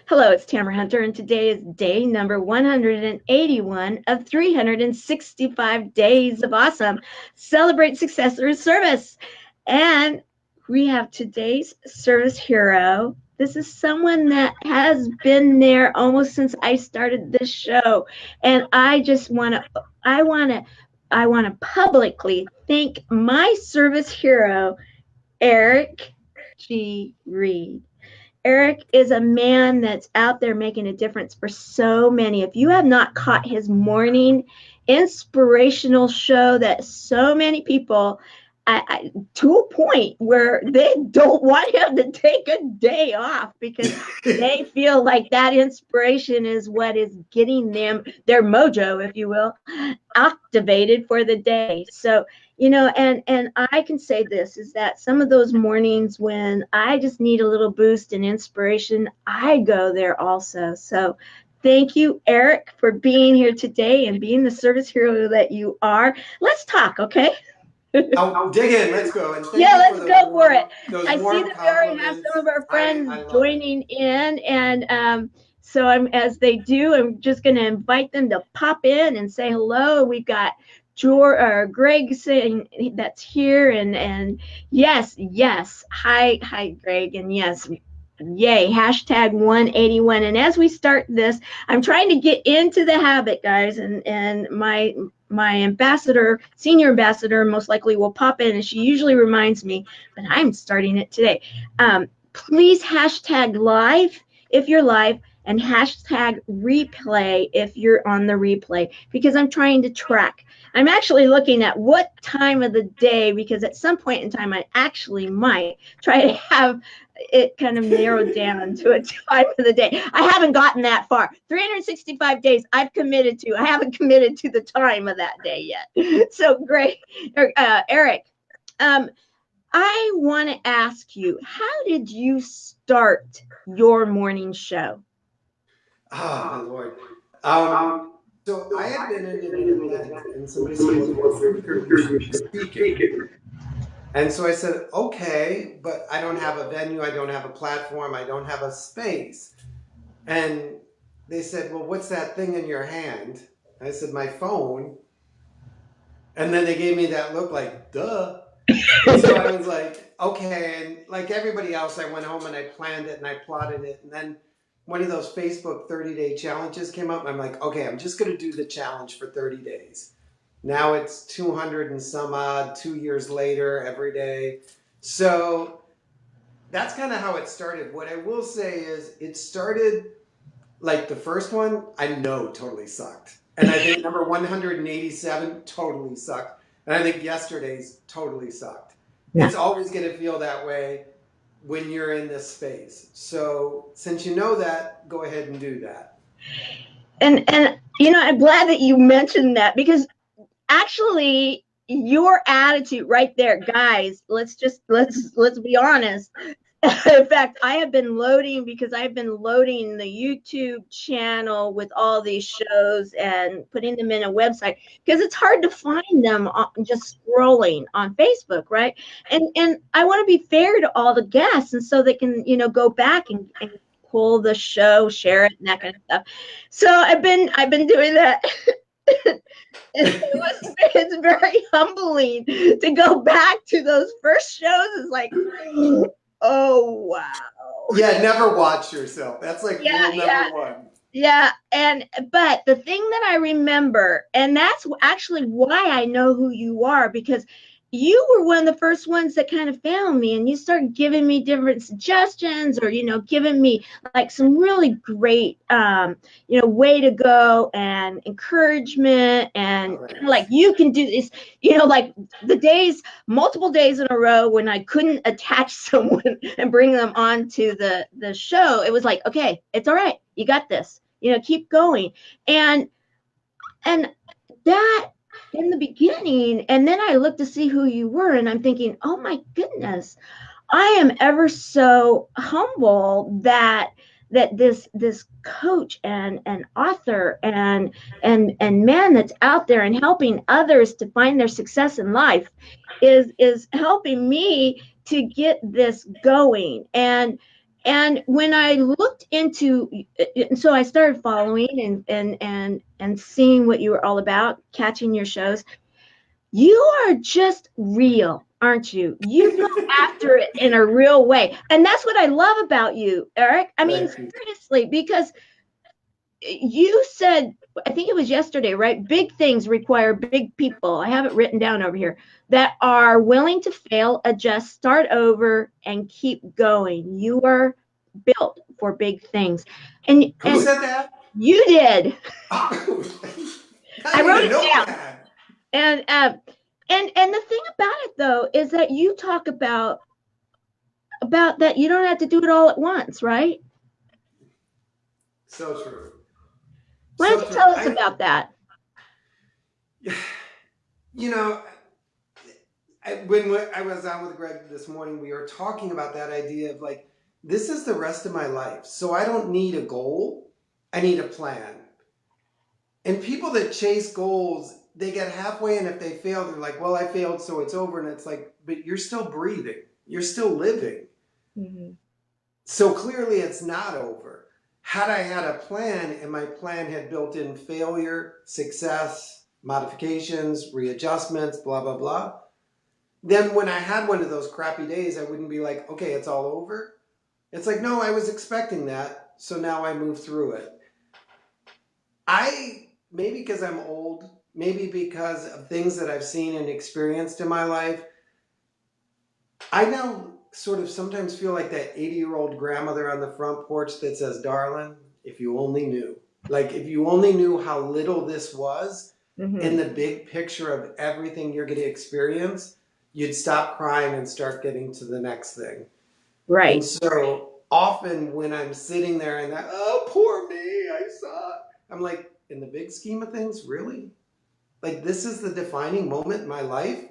Hello, it's Tamara Hunter, and today is day number 181 of 365 days of awesome. Celebrate success through service. And we have today's service hero. This is someone that has been there almost since I started this show. And I want to publicly thank my service hero, Eric G. Reid. Eric is a man that's out there making a difference for so many. If you have not caught his morning inspirational show that so many people, to a point where they don't want him to take a day off because they feel like that inspiration is what is getting them their mojo, if you will, activated for the day. So and I can say this is that some of those mornings when I just need a little boost and inspiration, I go there also. So thank you, Eric, for being here today and being the service hero that you are. Let's talk, okay? I'll dig in. Let's go. And thank Yeah, you for let's go for it. those I see warm that we already have compliments. some of our friends I love it. joining in, and so as they do, I'm just going to invite them to pop in and say hello. We've got Greg saying that's here, and yes, hi, Greg, and yes. Yay, hashtag 181. And as we start this, I'm trying to get into the habit, guys, and my ambassador, senior ambassador, most likely will pop in, and she usually reminds me, but I'm starting it today. Please hashtag live if you're live, and hashtag replay if you're on the replay, because I'm trying to track. I'm actually looking at what time of the day, because at some point in time, I actually might try to have it kind of narrowed down to a time of the day. I haven't gotten that far. 365 days I've committed to. I haven't committed to the time of that day yet. So great. Eric, I want to ask you, how did you start your morning show? Oh, my Lord. Um, so I had been in an event and somebody said, well, if you're a speaker, you should be speaking. And so I said, okay, but I don't have a venue. I don't have a platform. I don't have a space. And they said, well, what's that thing in your hand? I said, my phone. And then they gave me that look like, duh. And so I was like, okay. And like everybody else, I went home and I planned it and I plotted it. And then one of those Facebook 30-day challenges came up. And I'm like, okay, I'm just going to do the challenge for 30 days. Now it's 200 and some odd, 2 years later, every day. So that's kind of how it started. What I will say is it started like the first one, I know totally sucked. And I think number 187 totally sucked. And I think yesterday's totally sucked. Yeah. It's always going to feel that way when you're in this space. So since you know that, go ahead and do that. And I'm glad that you mentioned that, because actually your attitude right there, guys, let's be honest. In fact, I've been loading the YouTube channel with all these shows and putting them in a website, because it's hard to find them just scrolling on Facebook, right? And I want to be fair to all the guests, and so they can go back and pull the show, share it, and that kind of stuff. So I've been doing that. It's very humbling to go back to those first shows. It's like, oh wow. Yeah, never watch yourself. That's like rule number one. Yeah, but the thing that I remember, and that's actually why I know who you are, because you were one of the first ones that kind of found me, and you started giving me different suggestions, or giving me like some really great way to go and encouragement, and kind of like, you can do this, like multiple days in a row when I couldn't attach someone and bring them onto the show. It was like, okay, it's all right, you got this, keep going. And that in the beginning, and then I looked to see who you were, and I'm thinking, oh my goodness, I am ever so humble that this coach and author and man that's out there and helping others to find their success in life is helping me to get this going. And And when I looked into, so I started following and seeing what you were all about, catching your shows. You are just real, aren't you? You go after it in a real way. And that's what I love about you, Eric. I mean, Thank you. seriously, because you said, I think it was yesterday, right? Big things require big people. I have it written down over here that are willing to fail, adjust, start over, and keep going. You are built for big things. Who And said that? you did. Oh, I I need wrote a it down. notepad. And and the thing about it though is that you talk about that you don't have to do it all at once, right? So true. Why don't So you true. tell us about that? You know, when I was on with Greg this morning, we were talking about that idea of like, this is the rest of my life. So I don't need a goal. I need a plan. And people that chase goals, they get halfway, and if they fail, they're like, well, I failed, so it's over. And it's like, but you're still breathing, you're still living. Mm-hmm. So clearly it's not over. Had I had a plan and my plan had built in failure, success, modifications, readjustments, blah, blah, blah, then when I had one of those crappy days, I wouldn't be like, okay, it's all over. It's like, no, I was expecting that. So now I move through it. Maybe because I'm old, maybe because of things that I've seen and experienced in my life, I now sort of sometimes feel like that 80-year-old grandmother on the front porch that says, darling, if you only knew. Like, if you only knew how little this was in Mm-hmm. the big picture of everything you're going to experience, you'd stop crying and start getting to the next thing. And Right. so often when I'm sitting there and that, oh, poor me, I saw it. I'm like, in the big scheme of things, really? Like, this is the defining moment in my life?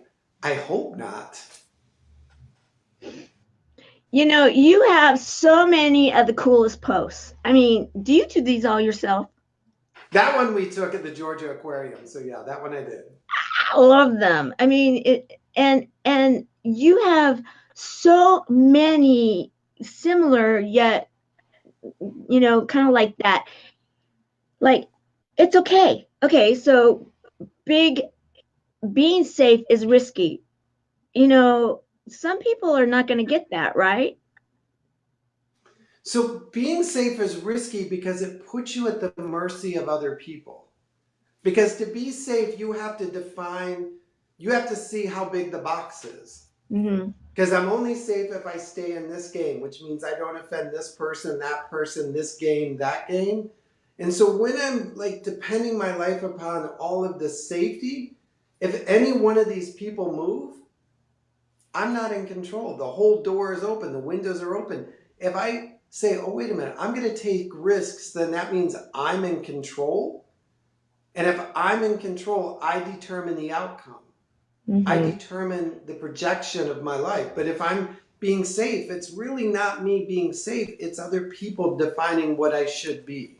I hope not. You know, you have so many of the coolest posts. I mean, do you do these all yourself? That one we took at the Georgia Aquarium. So yeah, that one I did. I love them. I mean, and you have so many similar yet, kind of like that. Like, it's okay. Okay, so big being safe is risky. Some people are not going to get that, right? So being safe is risky because it puts you at the mercy of other people. Because to be safe, you have to see how big the box is. Mm-hmm. Because I'm only safe if I stay in this game, which means I don't offend this person, this game, that game. And so when I'm like depending my life upon all of this safety, if any one of these people move, I'm not in control. The whole door is open, the windows are open. If I say, oh, wait a minute, I'm going to take risks, then that means I'm in control. And if I'm in control, I determine the outcome. I Mm-hmm. determine the projection of my life. But if I'm being safe, it's really not me being safe, it's other people defining what I should be.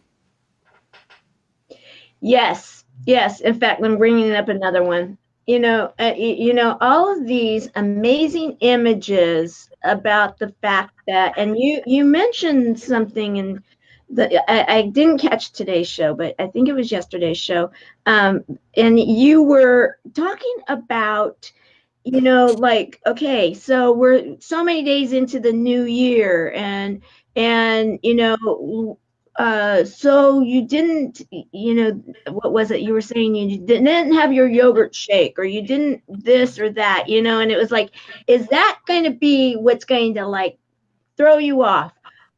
Yes, yes. In fact, I'm bringing up another one. All of these amazing images about the fact that, and you mentioned something in I didn't catch today's show, but I think it was yesterday's show. And you were talking about, like, okay, so we're so many days into the new year, and so you didn't, what was it you were saying? You didn't have your yogurt shake, or you didn't this or that, and it was like, is that going to be what's going to like throw you off?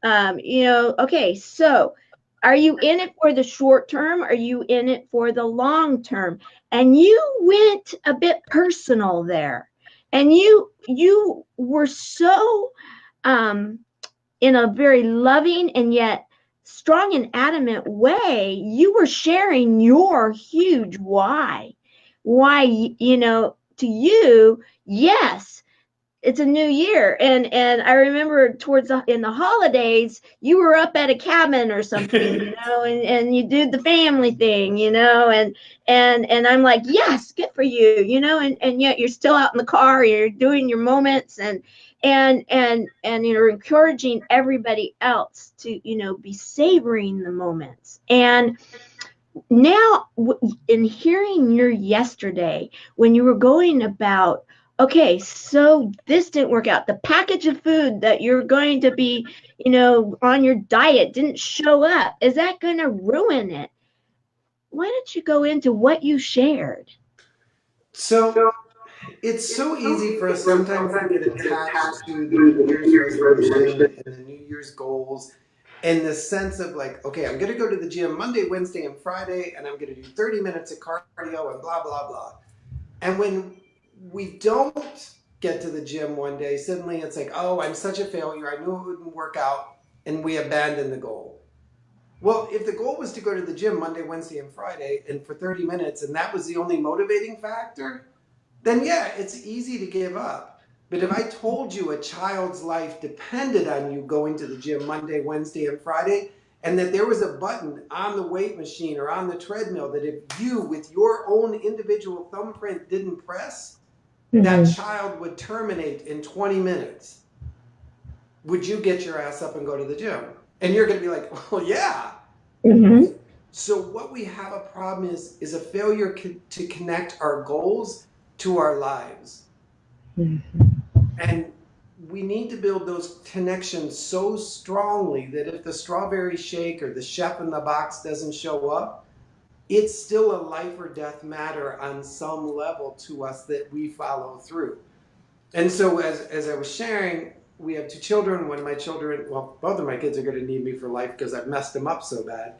Okay, so are you in it for the short term? Are you in it for the long term? And you went a bit personal there, and you were so um in a very loving and yet strong and adamant way, you were sharing your huge why. Why, to you, yes, it's a new year, and I remember in the holidays you were up at a cabin or something, and you did the family thing, and I'm like, yes, good for you, and yet you're still out in the car, you're doing your moments, and you're encouraging everybody else to be savoring the moments. And now, in hearing your yesterday, when you were going about, okay, so this didn't work out, the package of food that you're going to be on your diet didn't show up, is that going to ruin it? Why don't you go into what you shared? So it's so easy for us sometimes to get attached to the New Year's resolution and the New Year's goals in the sense of like, okay, I'm going to go to the gym Monday, Wednesday, and Friday, and I'm going to do 30 minutes of cardio and blah, blah, blah. And when we don't get to the gym one day, suddenly it's like, oh, I'm such a failure. I knew it wouldn't work out. And we abandon the goal. Well, if the goal was to go to the gym Monday, Wednesday, and Friday, and for 30 minutes, and that was the only motivating factor, then yeah, it's easy to give up. But if I told you a child's life depended on you going to the gym Monday, Wednesday, and Friday, and that there was a button on the weight machine or on the treadmill that if you, with your own individual thumbprint, didn't press, that child would terminate in 20 minutes. Would you get your ass up and go to the gym? And you're going to be like, well, yeah. Mm-hmm. So what we have a problem is a failure to connect our goals to our lives. And we need to build those connections so strongly that if the strawberry shake or the chef in the box doesn't show up, it's still a life or death matter on some level to us that we follow through. And so as I was sharing, we have two children. One of my children, well, both of my kids are going to need me for life because I've messed them up so bad.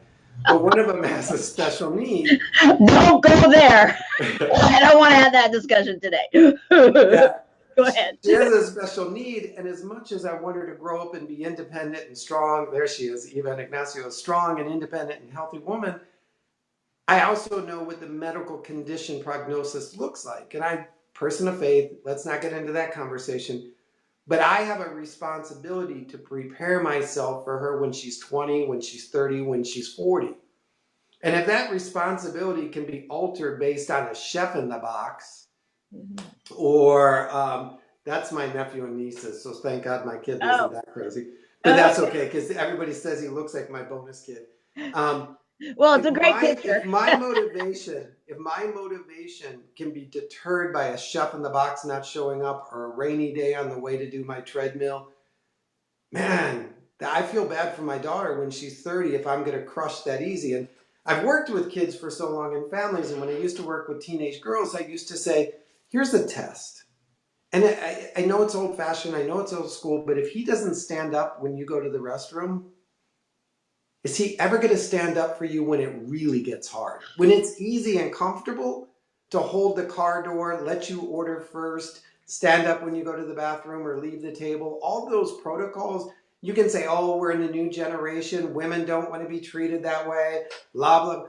But one of them has a special need. Don't go there. I don't want to have that discussion today. Yeah. Go ahead. She has a special need, and as much as I want her to grow up and be independent and strong, there she is, Eva Ignacio, a strong and independent and healthy woman, I also know what the medical condition prognosis looks like. And I'm person of faith, let's not get into that conversation. But I have a responsibility to prepare myself for her when she's 20, when she's 30, when she's 40. And if that responsibility can be altered based on a chef in the box, or that's my nephew and nieces, so thank God my kid isn't that crazy. But that's okay, because everybody says he looks like my bonus kid. Well, it's a great picture. If my motivation can be deterred by a chef in the box not showing up or a rainy day on the way to do my treadmill, man, I feel bad for my daughter when she's 30 if I'm going to crush that easy. And I've worked with kids for so long in families, and when I used to work with teenage girls, I used to say, here's a test. And I know it's old-fashioned, I know it's old school, but if he doesn't stand up when you go to the restroom, is he ever going to stand up for you when it really gets hard? When it's easy and comfortable to hold the car door, let you order first, stand up when you go to the bathroom or leave the table, all those protocols, you can say, oh, we're in a new generation, women don't want to be treated that way, blah, blah.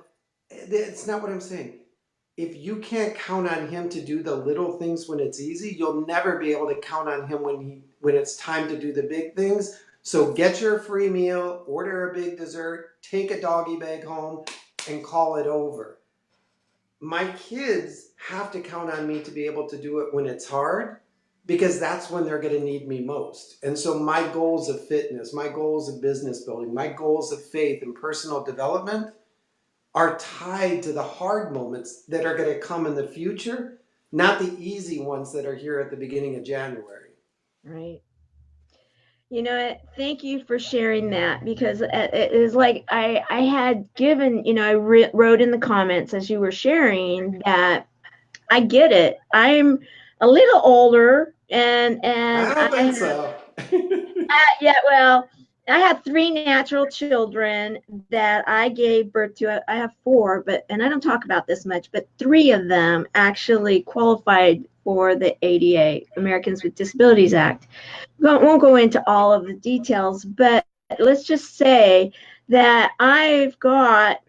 It's not what I'm saying. If you can't count on him to do the little things when it's easy, you'll never be able to count on him when it's time to do the big things. So get your free meal, order a big dessert, take a doggy bag home, and call it over. My kids have to count on me to be able to do it when it's hard, because that's when they're going to need me most. And so my goals of fitness, my goals of business building, my goals of faith and personal development are tied to the hard moments that are going to come in the future, not the easy ones that are here at the beginning of January. Right. Thank you for sharing that, because it is like I had given, I wrote in the comments as you were sharing that I get it. I'm a little older, and I don't think so. yeah, well, I have 3 natural children that I gave birth to. I have 4, and I don't talk about this much, but 3 of them actually qualified for the ADA, Americans with Disabilities Act. Won't go into all of the details, but let's just say that I've got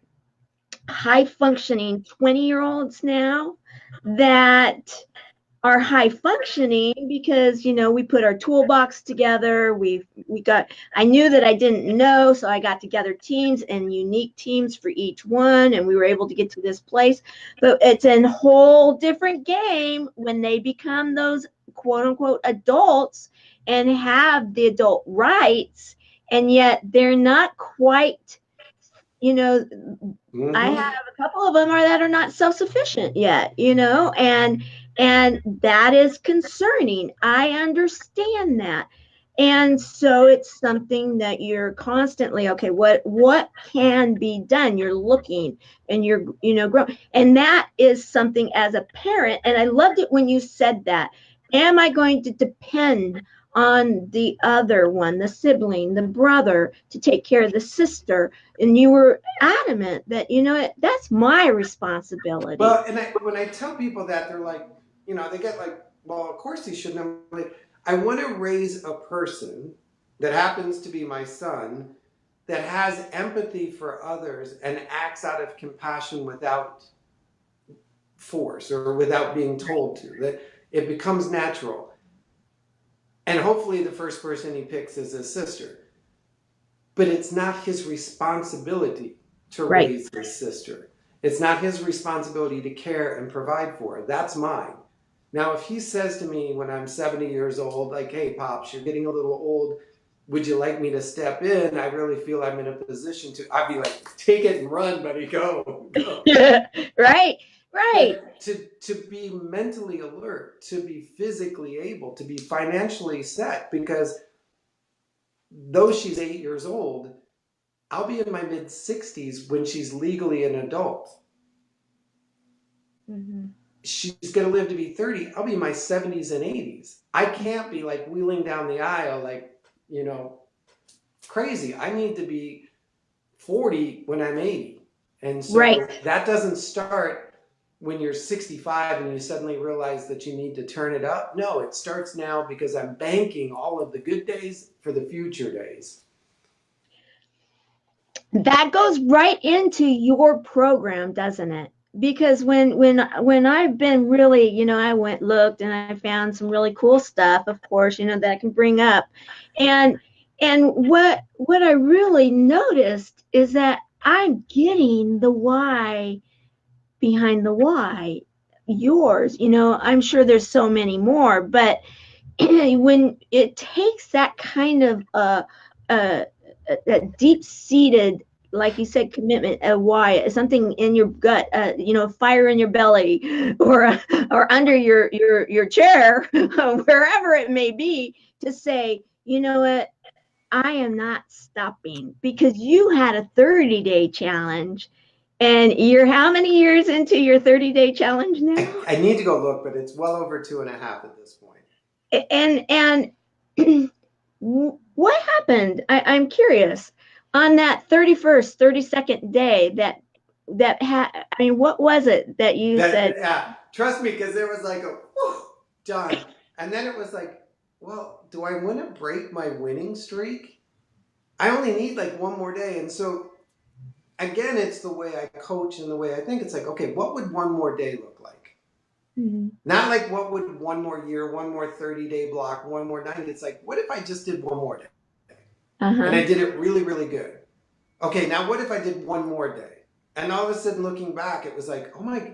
high functioning 20-year-olds now that are high functioning because we put our toolbox together. I knew that I didn't know, so I got together teams and unique teams for each one, and we were able to get to this place. But it's a whole different game when they become those quote unquote adults and have the adult rights, and yet they're not quite, I have a couple of them that are not self-sufficient yet, and that is concerning. I understand that. And so it's something that you're constantly, okay, what can be done? You're looking and you're, growing. And that is something as a parent, and I loved it when you said that. Am I going to depend on the other one, the sibling, the brother, to take care of the sister? And you were adamant that that's my responsibility. Well, and when I tell people that, they're like, they get like, well, of course he shouldn't. I'm like, I want to raise a person that happens to be my son that has empathy for others and acts out of compassion without force or without being told to. That it becomes natural. And hopefully the first person he picks is his sister. But it's not his responsibility to Right. raise his sister. It's not his responsibility to care and provide for her. That's mine. Now, if he says to me when I'm 70 years old, like, hey, Pops, you're getting a little old. Would you like me to step in? I really feel I'm in a position to. I'd be like, take it and run, buddy. Go. Right. Right. But to be mentally alert, to be physically able, to be financially set, because though she's 8 years old, I'll be in my mid 60s when she's legally an adult. Mm-hmm. She's going to live to be 30. I'll be in my 70s and 80s. I can't be like wheeling down the aisle like, crazy. I need to be 40 when I'm 80. And so that doesn't start when you're 65 and you suddenly realize that you need to turn it up. No, it starts now because I'm banking all of the good days for the future days. That goes right into your program, doesn't it? Because when I've been really, I looked and I found some really cool stuff, of course, that I can bring up. And what I really noticed is that I'm getting the why behind the why. Yours, I'm sure there's so many more, but when it takes that kind of a deep-seated, like you said, commitment, a why, something in your gut, fire in your belly, or under your chair, wherever it may be, to say, you know what, I am not stopping, because you had a 30-day challenge. And you're how many years into your 30-day challenge now? I need to go look, but it's well over 2.5 at this point. And what happened? I'm curious. On that 31st, 32nd day, what was it that you said? Yeah, trust me, because there was like a, whew, done. And then it was like, well, do I want to break my winning streak? I only need like one more day. And so, again, it's the way I coach and the way I think. It's like, okay, what would one more day look like? Mm-hmm. Not like what would one more year, one more 30-day block, one more night. It's like, what if I just did one more day? And I did it really, really good. Okay, now what if I did one more day? And all of a sudden, looking back, it was like, oh my.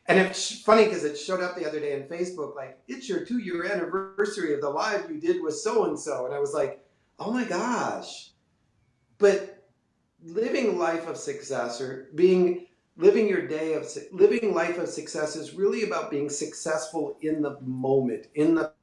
And it's funny because it showed up the other day on Facebook, like, it's your 2-year anniversary of the live you did with so-and-so. And I was like, oh my gosh. But living life of success, or living life of success is really about being successful in the moment, in the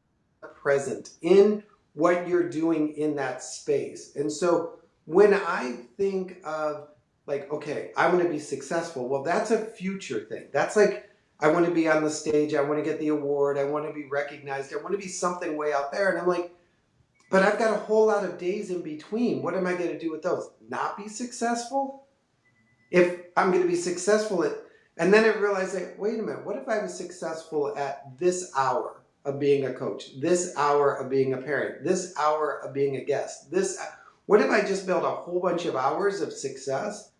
present, in what you're doing in that space. And so when I think of like, okay, I want to be successful, well, that's a future thing. That's like, I want to be on the stage, I want to get the award, I want to be recognized, I want to be something way out there. And I'm like, but I've got a whole lot of days in between. What am I going to do with those? Not be successful? If I'm going to be successful at, and then I realized that, wait a minute, what if I was successful at this hour of being a coach, this hour of being a parent, this hour of being a guest, what if I just built a whole bunch of hours of success?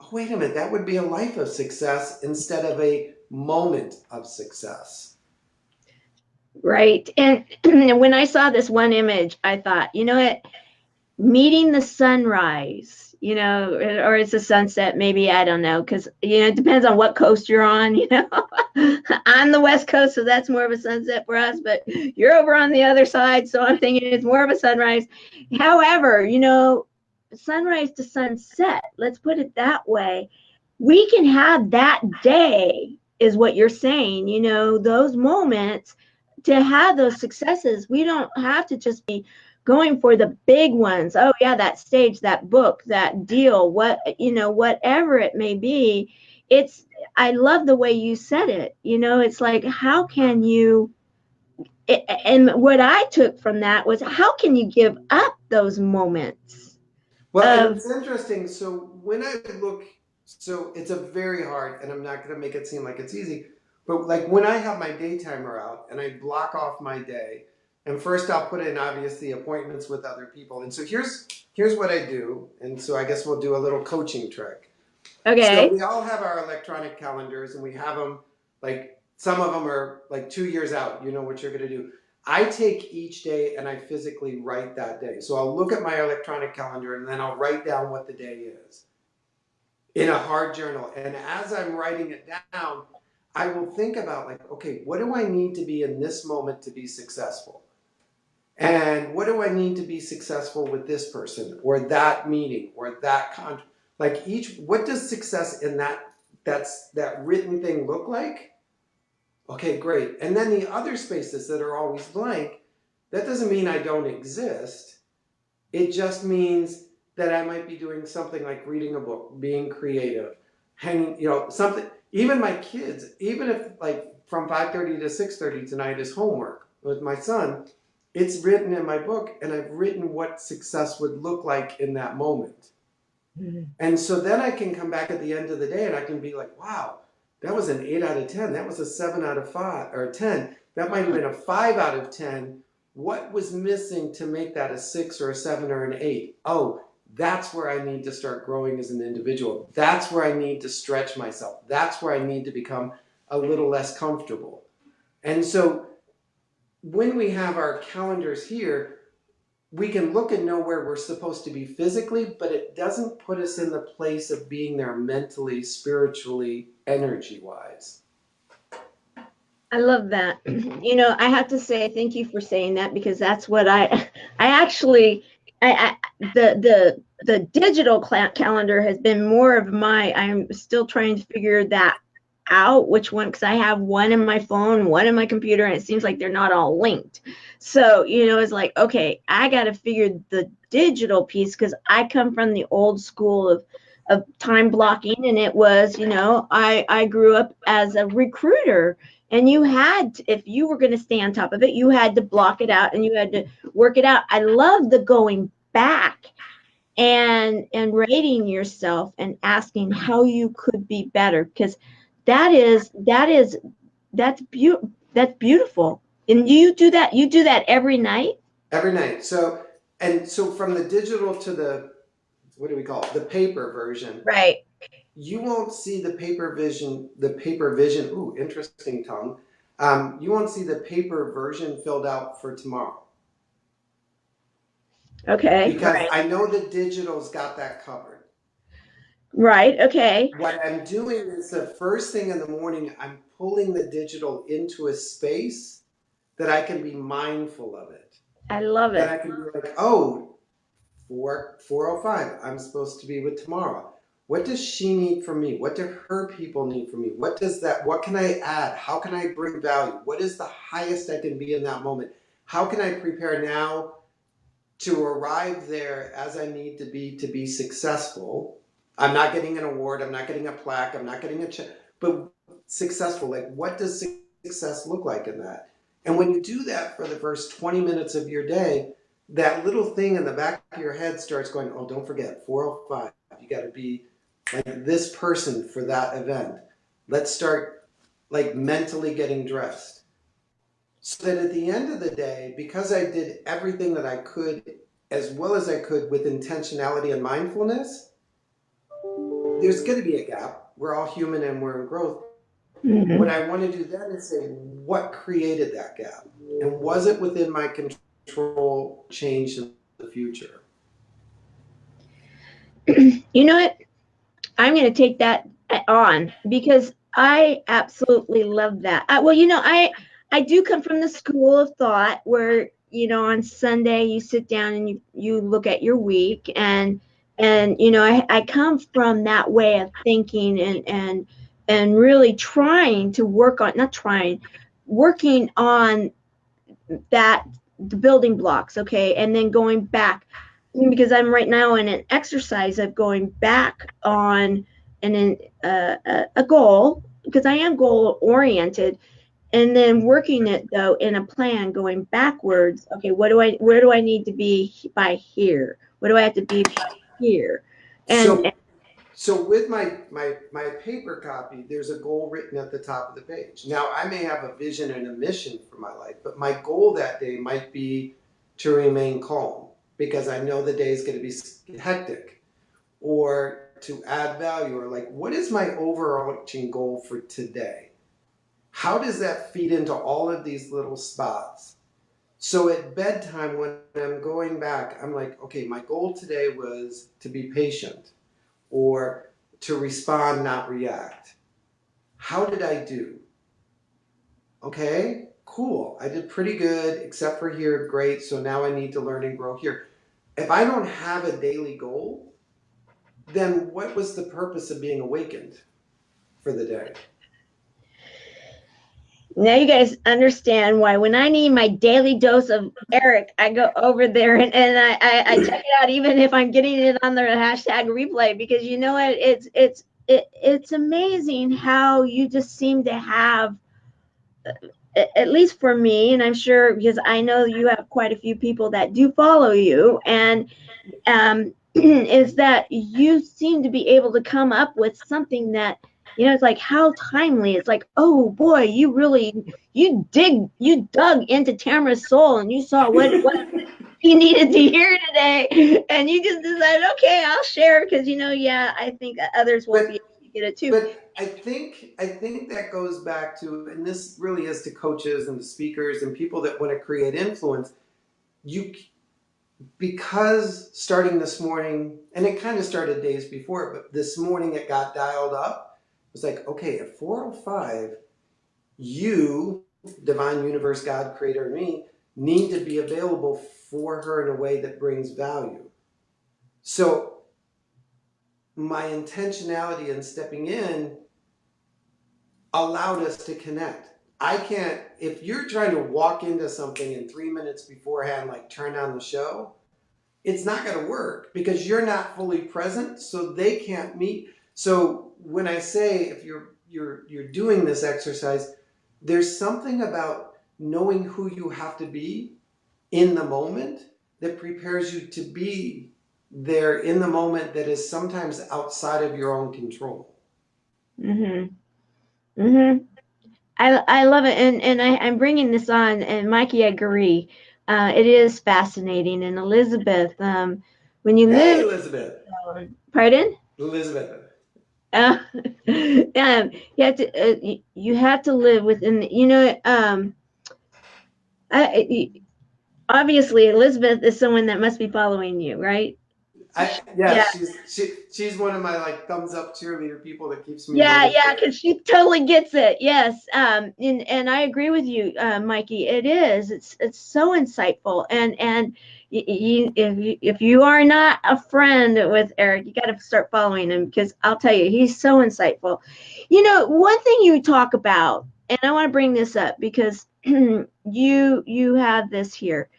Oh, wait a minute, that would be a life of success instead of a moment of success. Right. And when I saw this one image, I thought, you know what? Meeting the sunrise, or it's a sunset, maybe, I don't know, because, it depends on what coast you're on, on the West Coast, so that's more of a sunset for us, but you're over on the other side, so I'm thinking it's more of a sunrise. However, sunrise to sunset, let's put it that way, we can have that day, is what you're saying, those moments to have those successes. We don't have to just be going for the big ones. Oh yeah, that stage, that book, that deal, whatever it may be. It's I love the way you said it. It's like, how can you, and what I took from that was, how can you give up those moments Well, and of, it's interesting. So when I look, so it's a very hard, and I'm not going to make it seem like it's easy, but like when I have my day timer out and I block off my day, and first I'll put in obviously appointments with other people. And so here's what I do, and so I guess we'll do a little coaching trick. So okay, we all have our electronic calendars, and we have them like some of them are like 2 years out. You know what you're going to do. I take each day and I physically write that day. So I'll look at my electronic calendar and then I'll write down what the day is in a hard journal. And as I'm writing it down, I will think about like, okay, what do I need to be in this moment to be successful? And what do I need to be successful with this person or that meeting or that contract? Like what does success in that written thing look like? Okay, great. And then the other spaces that are always blank, that doesn't mean I don't exist. It just means that I might be doing something like reading a book, being creative, hanging, something. Even my kids, even if like from 5:30 to 6:30 tonight is homework with my son, it's written in my book and I've written what success would look like in that moment. And so then I can come back at the end of the day and I can be like, wow, that was an 8 out of 10. That was a 7 out of 5 or a 10. That might have been a 5 out of 10. What was missing to make that a 6 or a 7 or an 8? Oh, that's where I need to start growing as an individual. That's where I need to stretch myself. That's where I need to become a little less comfortable. And so when we have our calendars here, we can look and know where we're supposed to be physically, but it doesn't put us in the place of being there mentally, spiritually, energy wise. I love that. I have to say thank you for saying that, because that's what I actually, the digital calendar has been more of I'm still trying to figure that out, which one, because I have one in my phone, one in my computer, and it seems like they're not all linked. So, it's like, okay, I got to figure the digital piece, because I come from the old school of time blocking, and it was, I grew up as a recruiter, and you had to, if you were going to stay on top of it, you had to block it out and you had to work it out. I love the going back and rating yourself and asking how you could be better, because that's beautiful. And you do that every night? Every night. So from the digital to the, what do we call it? The paper version, Right. you won't see the paper vision. Ooh, interesting tongue. You won't see the paper version filled out for tomorrow Okay. because Right. I know the digital's got that covered. Right. Okay. What I'm doing is the first thing in the morning, I'm pulling the digital into a space that I can be mindful of it. I love That it. I can be like, oh, 4:05, I'm supposed to be with tomorrow. What does she need from me? What do her people need from me? What can I add? How can I bring value? What is the highest I can be in that moment? How can I prepare now to arrive there as I need to be successful? I'm not getting an award, I'm not getting a plaque, I'm not getting a check, but successful. Like, what does success look like in that? And when you do that for the first 20 minutes of your day, that little thing in the back of your head starts going, oh, don't forget, 4:05, you got to be like this person for that event. Let's start like mentally getting dressed. So that at the end of the day, because I did everything that I could as well as I could with intentionality and mindfulness, there's going to be a gap. We're all human and we're in growth. What Hmm. I want to do then is say, what created that gap? And was it within my control change in the future? You know what? I'm going to take that on because I absolutely love that. Well, I do come from the school of thought where on Sunday you sit down and you look at your week, and I come from that way of thinking, and really trying to work on, not trying, working on that, the building blocks, okay, and then going back, because I'm right now in an exercise of going back on a goal, because I am goal oriented, and then working it though in a plan going backwards. Okay, where do I need to be by here? What do I have to be by here? And So So with my paper copy, there's a goal written at the top of the page. Now I may have a vision and a mission for my life, but my goal that day might be to remain calm because I know the day is going to be hectic, or to add value, or like, what is my overarching goal for today? How does that feed into all of these little spots? So at bedtime, when I'm going back, I'm like, okay, my goal today was to be patient, or to respond, not react. How did I do? Okay, cool. I did pretty good, except for here. Great. So now I need to learn and grow here. If I don't have a daily goal, then what was the purpose of being awakened for the day? now you guys understand why when I need my daily dose of Eric, I go over there, and I check it out, even if I'm getting it on the hashtag replay, because you know what? It's amazing how you just seem to have, at least for me, and I'm sure because I know you have quite a few people that do follow you, and is that you seem to be able to come up with something that, it's like how timely. It's like, oh boy, you dug into Tamara's soul, and you saw what he needed to hear today, and you just decided, okay, I'll share, because yeah, I think others will be but able to get it too. but I think that goes back to, and this really is to coaches and to speakers and people that want to create influence. You Because starting this morning, and it kind of started days before, but this morning it got dialed up. It was like, okay, at 4:05, you, divine universe, God, creator, me, need to be available for her in a way that brings value. So my intentionality in stepping in allowed us to connect. I can't, if you're trying to walk into something in 3 minutes beforehand, like turn on the show, it's not going to work because you're not fully present, so they can't meet. So when I say, if you're doing this exercise, there's something about knowing who you have to be in the moment that prepares you to be there in the moment, that is sometimes outside of your own control. Mm-hmm. Mm-hmm. I love it, and I'm bringing this on, and Mikey, I agree. It is fascinating, and Elizabeth, when you Hey, live, Elizabeth. pardon, Elizabeth. uh, you have to live within, obviously Elizabeth is someone that must be following you, right? Yeah, Yes, she's one of my like thumbs up cheerleader people that keeps me yeah, motivated. because she totally gets it. Yes, and I agree with you, Mikey. It is. It's so insightful, and if you are not a friend with Eric, you got to start following him, because I'll tell you, he's so insightful. One thing you talk about, and I want to bring this up because you have this here,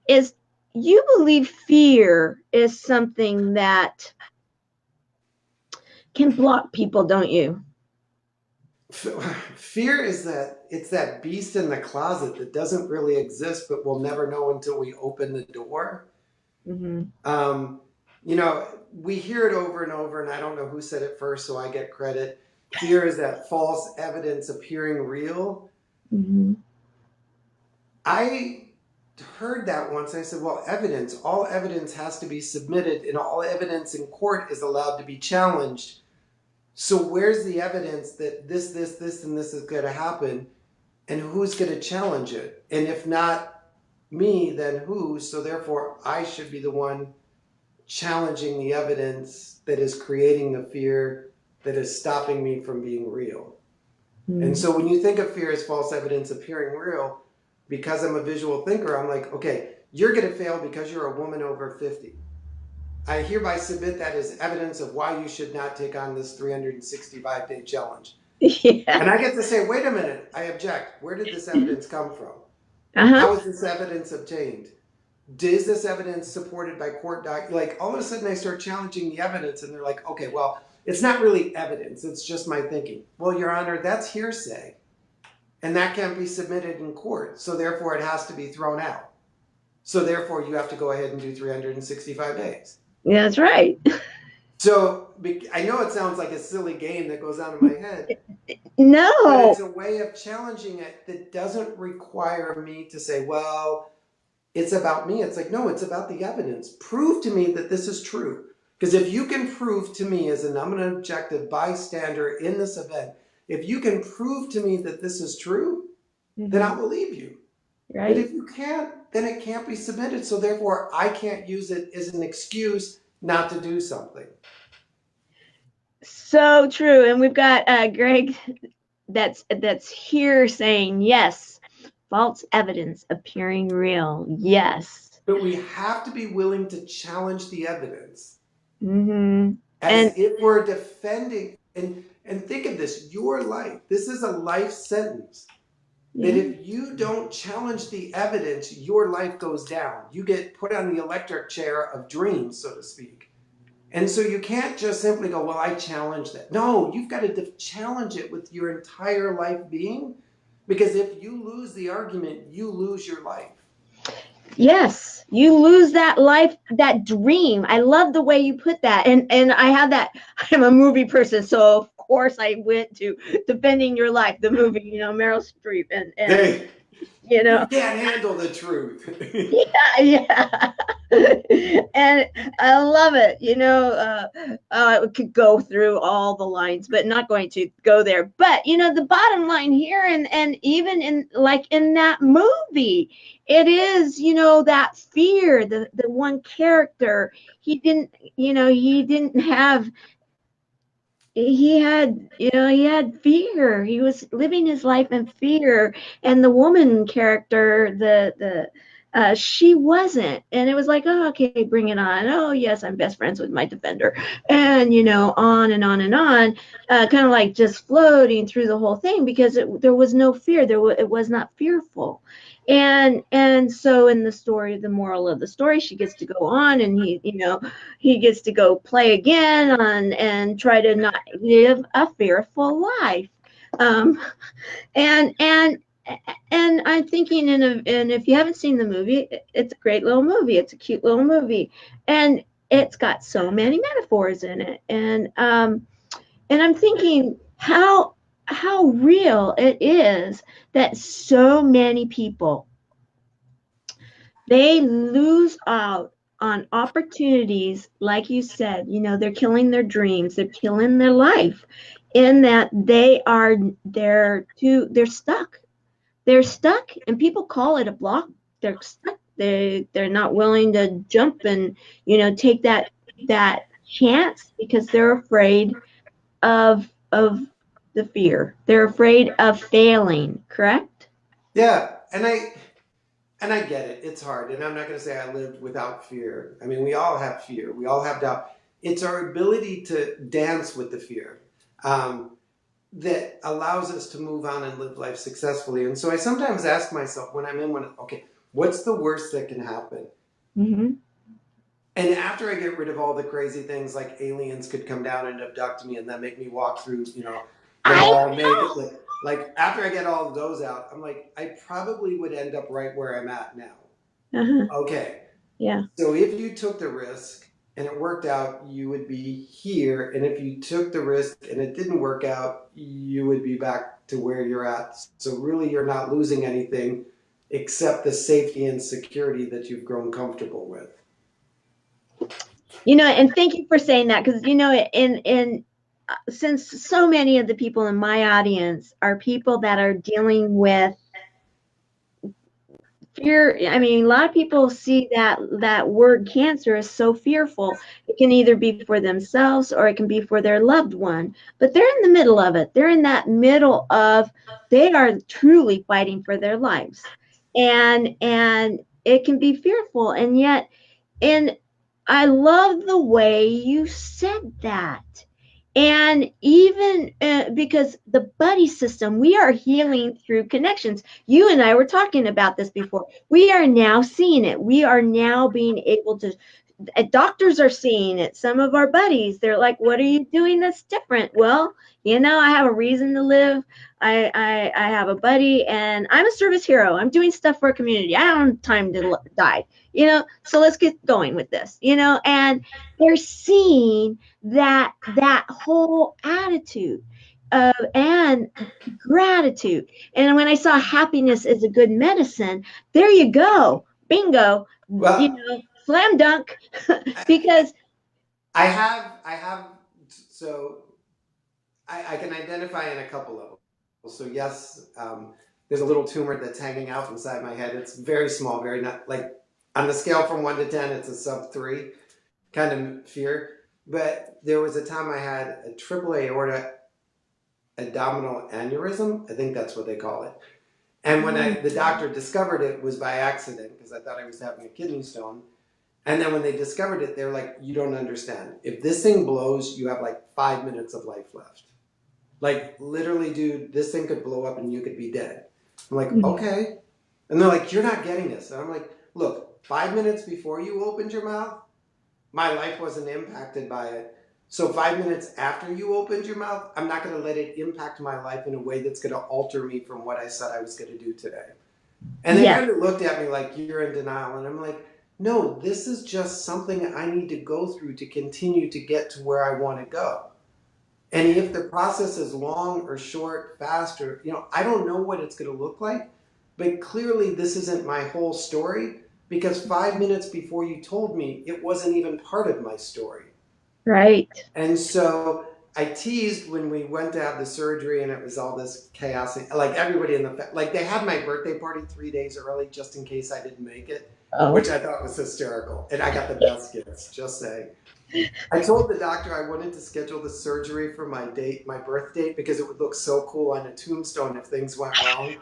is you believe fear is something that can block people, don't you? Fear is that, it's that beast in the closet that doesn't really exist, but we'll never know until we open the door. Mm-hmm. Um, we hear it over and over, and I don't know who said it first, so I get credit. Fear is that false evidence appearing real. Mm-hmm. I heard that once. I said, well, evidence, all evidence has to be submitted, and all evidence in court is allowed to be challenged. So where's the evidence that this, and this is going to happen? And who's going to challenge it? And if not me, then who? So therefore, I should be the one challenging the evidence that is creating the fear that is stopping me from being real. And Mm. so when you think of fear as false evidence appearing real, because I'm a visual thinker, I'm like, okay, you're going to fail because you're a woman over 50. I hereby submit that as evidence of why you should not take on this 365-day challenge. Yeah. And I get to say, wait a minute, I object. Where did this evidence come from? Uh-huh. How is this evidence obtained? Is this evidence supported by court like all of a sudden I start challenging the evidence and they're like, okay, well, it's not really evidence, it's just my thinking. Well, Your Honor, that's hearsay. And that can't be submitted in court. So therefore it has to be thrown out. So therefore you have to go ahead and do 365 days. Yeah, that's right. So I know it sounds like a silly game that goes on in my head, but No. it's a way of challenging it that doesn't require me to say, well, it's about me. It's like, no, it's about the evidence. Prove to me that this is true. Because if you can prove to me as I'm an objective bystander in this event, if you can prove to me that this is true, then Mhm. I'll believe you. But Right. if you can't, then it can't be submitted. So therefore, I can't use it as an excuse not to do something. So true. And we've got Greg that's here saying yes, false evidence appearing real. Yes. But we have to be willing to challenge the evidence Mm-hmm. And as if we're defending. And think of this, your life. This is a life sentence. That yeah. if you don't challenge the evidence, your life goes down. You get put on the electric chair of dreams, so to speak. And so you can't just simply go, well, I challenge that. No, you've got to challenge it with your entire life being. Because if you lose the argument, you lose your life. Yes, you lose that life, that dream. I love the way you put that. And I have that. I'm a movie person, so of course I went to Defending Your Life, the movie, Meryl Streep and They, you you know, can't handle the truth. yeah, yeah. And I love it. I could go through all the lines, but not going to go there. But the bottom line here, and even in like in that movie, it is that fear. The one character, he didn't have. He had fear. He was living his life in fear, and the woman character, she wasn't. And it was like, oh, okay, bring it on. Oh, yes, I'm best friends with my defender, and on and on and on, kind of like just floating through the whole thing because there was no fear. It was not fearful. And so in the story, the moral of the story, she gets to go on, and he gets to go play again and try to not live a fearful life. Um, and and and I'm thinking, and if you haven't seen the movie, it's a great little movie. It's a cute little movie, and it's got so many metaphors in it. And I'm thinking how real it is that so many people, they lose out on opportunities. Like you said, they're killing their dreams, they're killing their life, in that they're stuck. They're stuck, and people call it a block. They're stuck. They're not willing to jump and take that chance because they're afraid of the fear. They're afraid of failing, correct? Yeah, and I get it. It's hard, and I'm not going to say I lived without fear. I mean, we all have fear. We all have doubt. It's our ability to dance with the fear that allows us to move on and live life successfully. And so I sometimes ask myself when I'm in one, okay, what's the worst that can happen? Mm-hmm. And after I get rid of all the crazy things like aliens could come down and abduct me and then make me walk through, the I mall naked, like after I get all of those out, I'm like, I probably would end up right where I'm at now. uh-huh. Okay, Yeah. so if you took the risk and it worked out, you would be here. And if you took the risk and it didn't work out, you would be back to where you're at. So really, you're not losing anything except the safety and security that you've grown comfortable with. And thank you for saying that, because in since so many of the people in my audience are people that are dealing with fear. I mean, a lot of people see that word cancer as so fearful. It can either be for themselves or it can be for their loved one, but they're in the middle of it. They're in that middle of, they are truly fighting for their lives, and it can be fearful. And yet, and I love the way you said that. And even because the buddy system, we are healing through connections. You and I were talking about this before. We are now seeing it. We are now being able to, doctors are seeing it. Some of our buddies, they're like, what are you doing that's different? Well, I have a reason to live. I have a buddy, and I'm a service hero. I'm doing stuff for a community. I don't have time to die, so let's get going with this, and they're seeing that whole attitude of, and gratitude. And when I saw happiness is a good medicine, there you go. Bingo. Well, Slam dunk. I, Because I have, so I can identify in a couple levels. So yes, there's a little tumor that's hanging out inside my head. It's very small, very not like on the scale from 1 to 10, it's a sub 3 kind of fear. But there was a time I had a triple aorta abdominal aneurysm. I think that's what they call it. And when the doctor discovered it was by accident because I thought I was having a kidney stone. And then when they discovered it, they're like, you don't understand. If this thing blows, you have like 5 minutes of life left. Like literally, dude, this thing could blow up and you could be dead. I'm like, okay. And they're like, you're not getting this. And I'm like, look, 5 minutes before you opened your mouth, my life wasn't impacted by it. So 5 minutes after you opened your mouth, I'm not going to let it impact my life in a way that's going to alter me from what I said I was going to do today. And they kind of looked at me like, you're in denial. And I'm like, no, this is just something I need to go through to continue to get to where I want to go. And if the process is long or short, fast, or, I don't know what it's going to look like. But clearly, this isn't my whole story because 5 minutes before you told me, it wasn't even part of my story. right. And so I teased when we went to have the surgery and it was all this chaos. Like everybody like they had my birthday party 3 days early just in case I didn't make it, which I thought was hysterical. And I got the best gifts, just saying. I told the doctor I wanted to schedule the surgery for my birth date, because it would look so cool on a tombstone if things went wrong.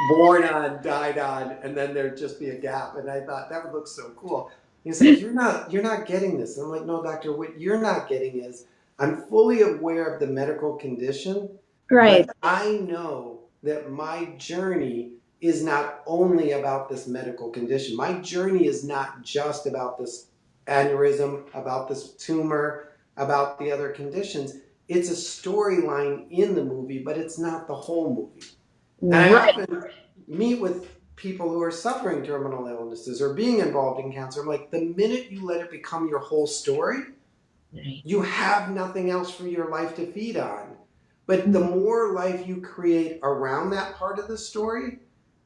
Born on, died on, and then there'd just be a gap. And I thought that would look so cool. He's like, you're not getting this. And I'm like, no, doctor, what you're not getting is I'm fully aware of the medical condition, Right. but I know that my journey is not only about this medical condition. My journey is not just about this aneurysm, about this tumor, about the other conditions. It's a storyline in the movie, but it's not the whole movie. And I often meet with people who are suffering terminal illnesses or being involved in cancer. I'm like, the minute you let it become your whole story, you have nothing else for your life to feed on. But the more life you create around that part of the story,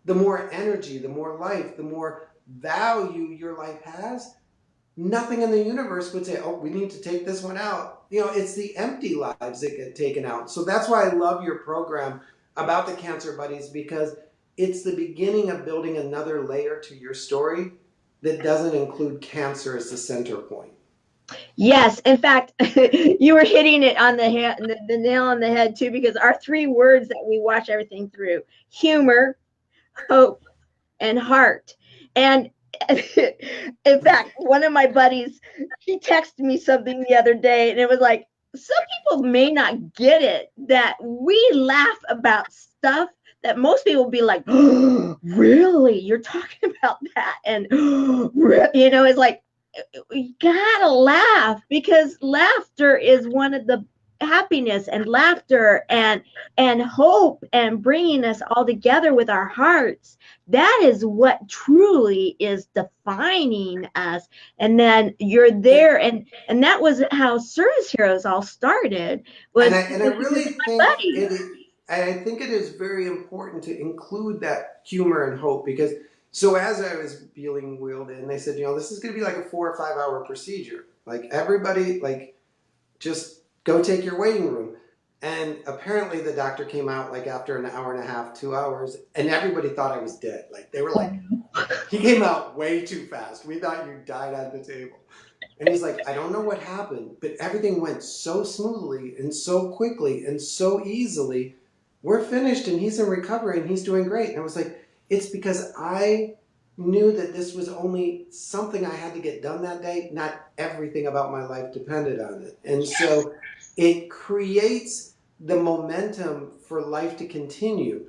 the more energy, the more life, the more value your life has. Nothing in the universe would say, oh, we need to take this one out. It's the empty lives that get taken out. So that's why I love your program about the Cancer Buddies, because it's the beginning of building another layer to your story that doesn't include cancer as the center point. Yes, in fact, you were hitting it on the head, the nail on the head too, because our 3 words that we watch everything through: humor, hope, and heart. And in fact, one of my buddies, he texted me something the other day, and it was like, some people may not get it, that we laugh about stuff that most people would be like, oh, really? You're talking about that? And, it's like, you gotta laugh, because laughter is one of the happiness and laughter and hope and bringing us all together with our hearts. That is what truly is defining us. And then you're there, and that was how Service Heroes all started. Was and I really think buddies. it is very important to include that humor and hope, because so as I was being wheeled in, they said, this is going to be like a 4 or 5 hour procedure. Like everybody, like just go take your waiting room. And apparently the doctor came out like after an hour and a half, 2 hours, and everybody thought I was dead. Like they were like, he came out way too fast. We thought you died on the table. And he's like, I don't know what happened, but everything went so smoothly and so quickly and so easily. We're finished and he's in recovery and he's doing great. And I was like, it's because I knew that this was only something I had to get done that day. Not everything about my life depended on it. And so it creates the momentum for life to continue.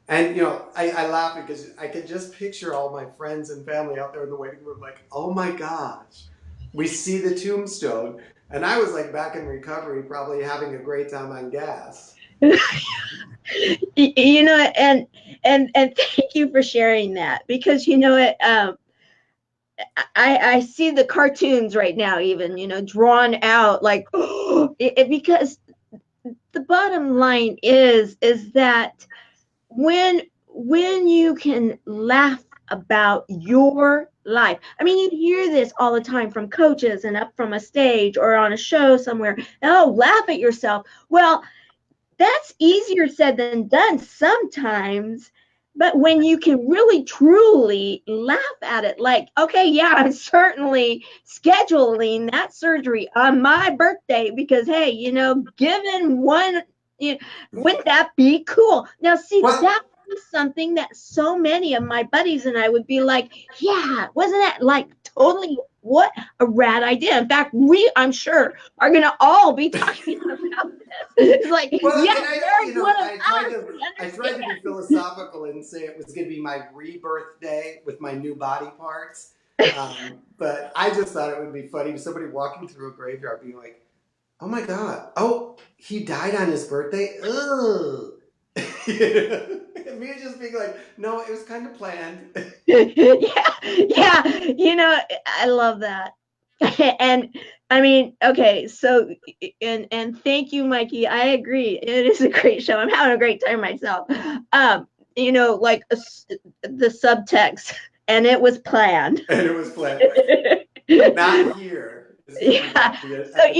And I laugh because I could just picture all my friends and family out there in the waiting room, like, oh my gosh, we see the tombstone. And I was like back in recovery, probably having a great time on gas. And thank you for sharing that, because I see the cartoons right now, even drawn out, like because the bottom line is that when you can laugh about your life. I mean, you hear this all the time from coaches and up from a stage or on a show somewhere. Oh, laugh at yourself. Well, that's easier said than done sometimes. But when you can really truly laugh at it, like, okay, yeah, I'm certainly scheduling that surgery on my birthday because, hey, given one, wouldn't that be cool? Now, see, that was something that so many of my buddies and I would be like, yeah, wasn't that like totally what a rad idea? In fact, I'm sure, are going to all be talking about this. It's like, well, yeah, I tried to be philosophical and say it was going to be my rebirth day with my new body parts. But I just thought it would be funny if somebody walking through a graveyard being like, oh my God, oh, he died on his birthday? Ugh. And me just being like, no, it was kind of planned. yeah, I love that. And I mean, okay, so and thank you, Mikey. I agree. It is a great show. I'm having a great time myself. Like the subtext, and it was planned. And it was planned. Not here. Yeah. So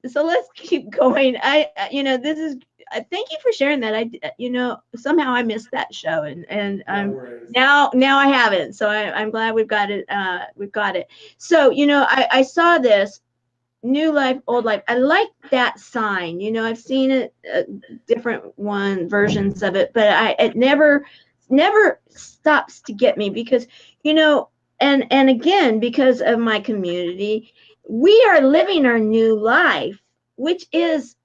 so let's keep going. This is. Thank you for sharing that. Somehow I missed that show, and now I haven't. So I'm glad we've got it. So I saw this new life, old life. I like that sign. I've seen it, different versions of it, but it never stops to get me because and again, because of my community, we are living our new life, which is,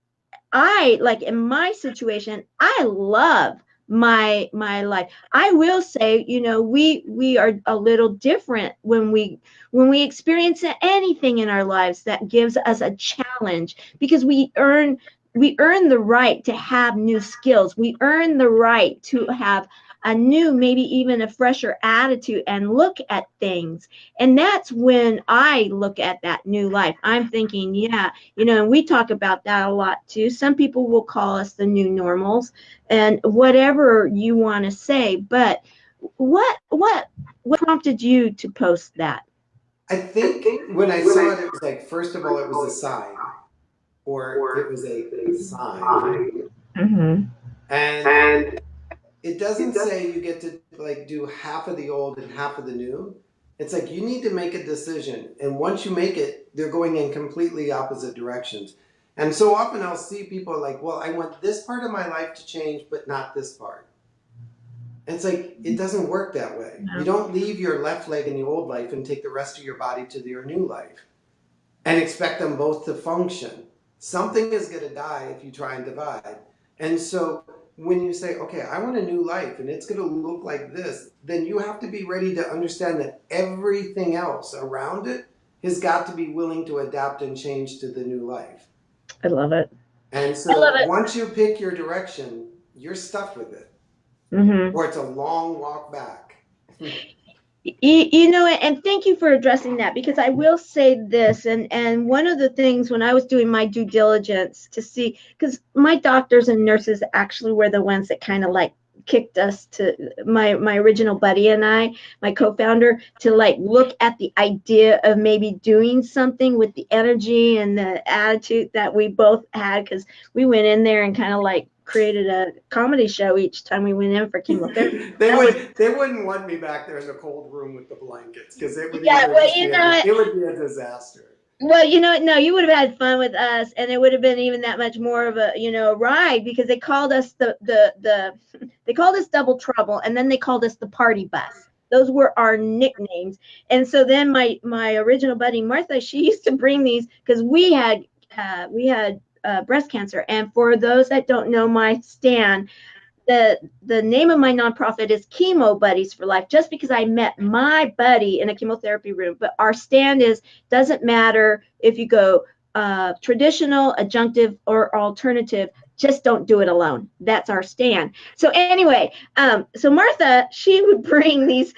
like in my situation, I love my life. I will say, we are a little different when we experience anything in our lives that gives us a challenge, because we earn the right to have new skills. We earn the right to have a new, maybe even a fresher attitude and look at things. And that's when I look at that new life. I'm thinking, yeah, and we talk about that a lot too. Some people will call us the new normals and whatever you want to say. But what prompted you to post that? I think when I saw it, it was like, first of all, it was a sign, or it was a sign. Mm-hmm. And it doesn't say you get to like do half of the old and half of the new. It's like you need to make a decision, and once you make it, they're going in completely opposite directions. And so often I'll see people like, well, I want this part of my life to change, but not this part. And it's like, it doesn't work that way. No. You don't leave your left leg in the old life and take the rest of your body to your new life and expect them both to function. Something is going to die if you try and divide. And so when you say, okay, I want a new life and it's going to look like this, then you have to be ready to understand that everything else around it has got to be willing to adapt and change to the new life. I love it. And so once you pick your direction, you're stuck with it. Mm-hmm. Or it's a long walk back. And thank you for addressing that, because I will say this, and one of the things when I was doing my due diligence to see, because my doctors and nurses actually were the ones that kind of like kicked us to my original buddy and I, my co-founder, to like look at the idea of maybe doing something with the energy and the attitude that we both had, because we went in there and kind of like created a comedy show each time we went in for chemotherapy. They wouldn't want me back there in the cold room with the blankets, because it would Yeah, either well, just be it would be a disaster. well, no, you would have had fun with us, and it would have been even that much more of a, ride, because they called us they called us Double Trouble, and then they called us the Party Bus. Those were our nicknames. And so then my original buddy Martha, she used to bring these, because we had breast cancer. And for those that don't know my stand, the name of my nonprofit is Chemo Buddies for Life, just because I met my buddy in a chemotherapy room. But our stand is, doesn't matter if you go traditional, adjunctive, or alternative, just don't do it alone. That's our stand. So anyway, so Martha, she would bring these,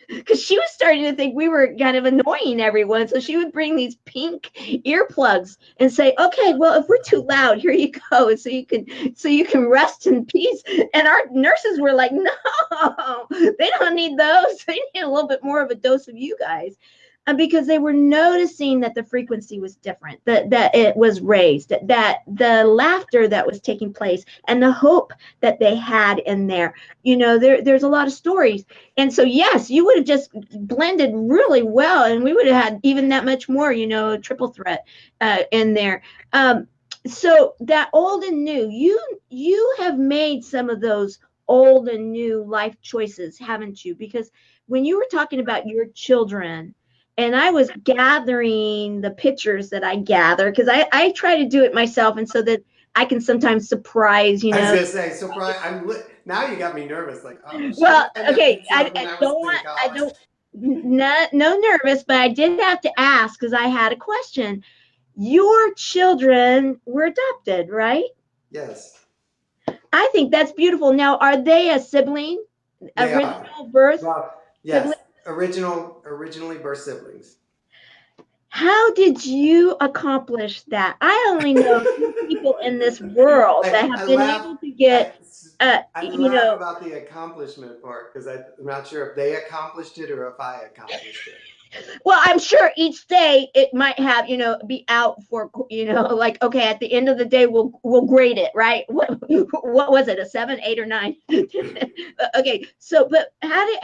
because she was starting to think we were kind of annoying everyone. So she would bring these pink earplugs and say, "Okay, well, if we're too loud, here you go, so you can rest in peace." And our nurses were like, "No, they don't need those. They need a little bit more of a dose of you guys." Because they were noticing that the frequency was different, that it was raised, that the laughter that was taking place, and the hope that they had in there. There's a lot of stories. And so, yes, you would have just blended really well, and we would have had even that much more, triple threat in there. So that old and new, you have made some of those old and new life choices, haven't you? Because when you were talking about your children, and I was gathering the pictures that I gather, because I try to do it myself, and so that I can sometimes surprise, I was gonna say, so Brian, now you got me nervous. Like, oh, should Well, I send that okay, picture of when I was in I college? don't, no nervous, but I did have to ask, because I had a question. Your children were adopted, right? Yes, I think that's beautiful. Now, are they a sibling, they are. original birth Well, sibling? yes, originally birth siblings. How did you accomplish that? I only know a few people in this world that have I been laugh. able to I, get, I laugh about the accomplishment part, because I'm not sure if they accomplished it or if I accomplished it. well, I'm sure each day it might have, be out for, like, okay, at the end of the day, we'll grade it, right? What was it, a 7, 8, or 9? Okay, so, but how did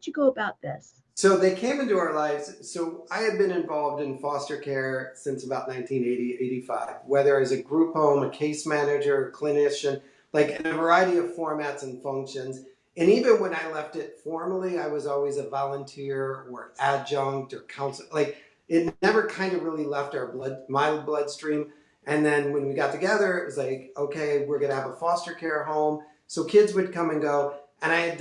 you go about this? So they came into our lives. So I had been involved in foster care since about 1980, 85, whether as a group home, a case manager, a clinician, like in a variety of formats and functions. And even when I left it formally, I was always a volunteer or adjunct or counselor. Like, it never kind of really left my bloodstream. And then when we got together, it was like, okay, we're going to have a foster care home. So kids would come and go. And I had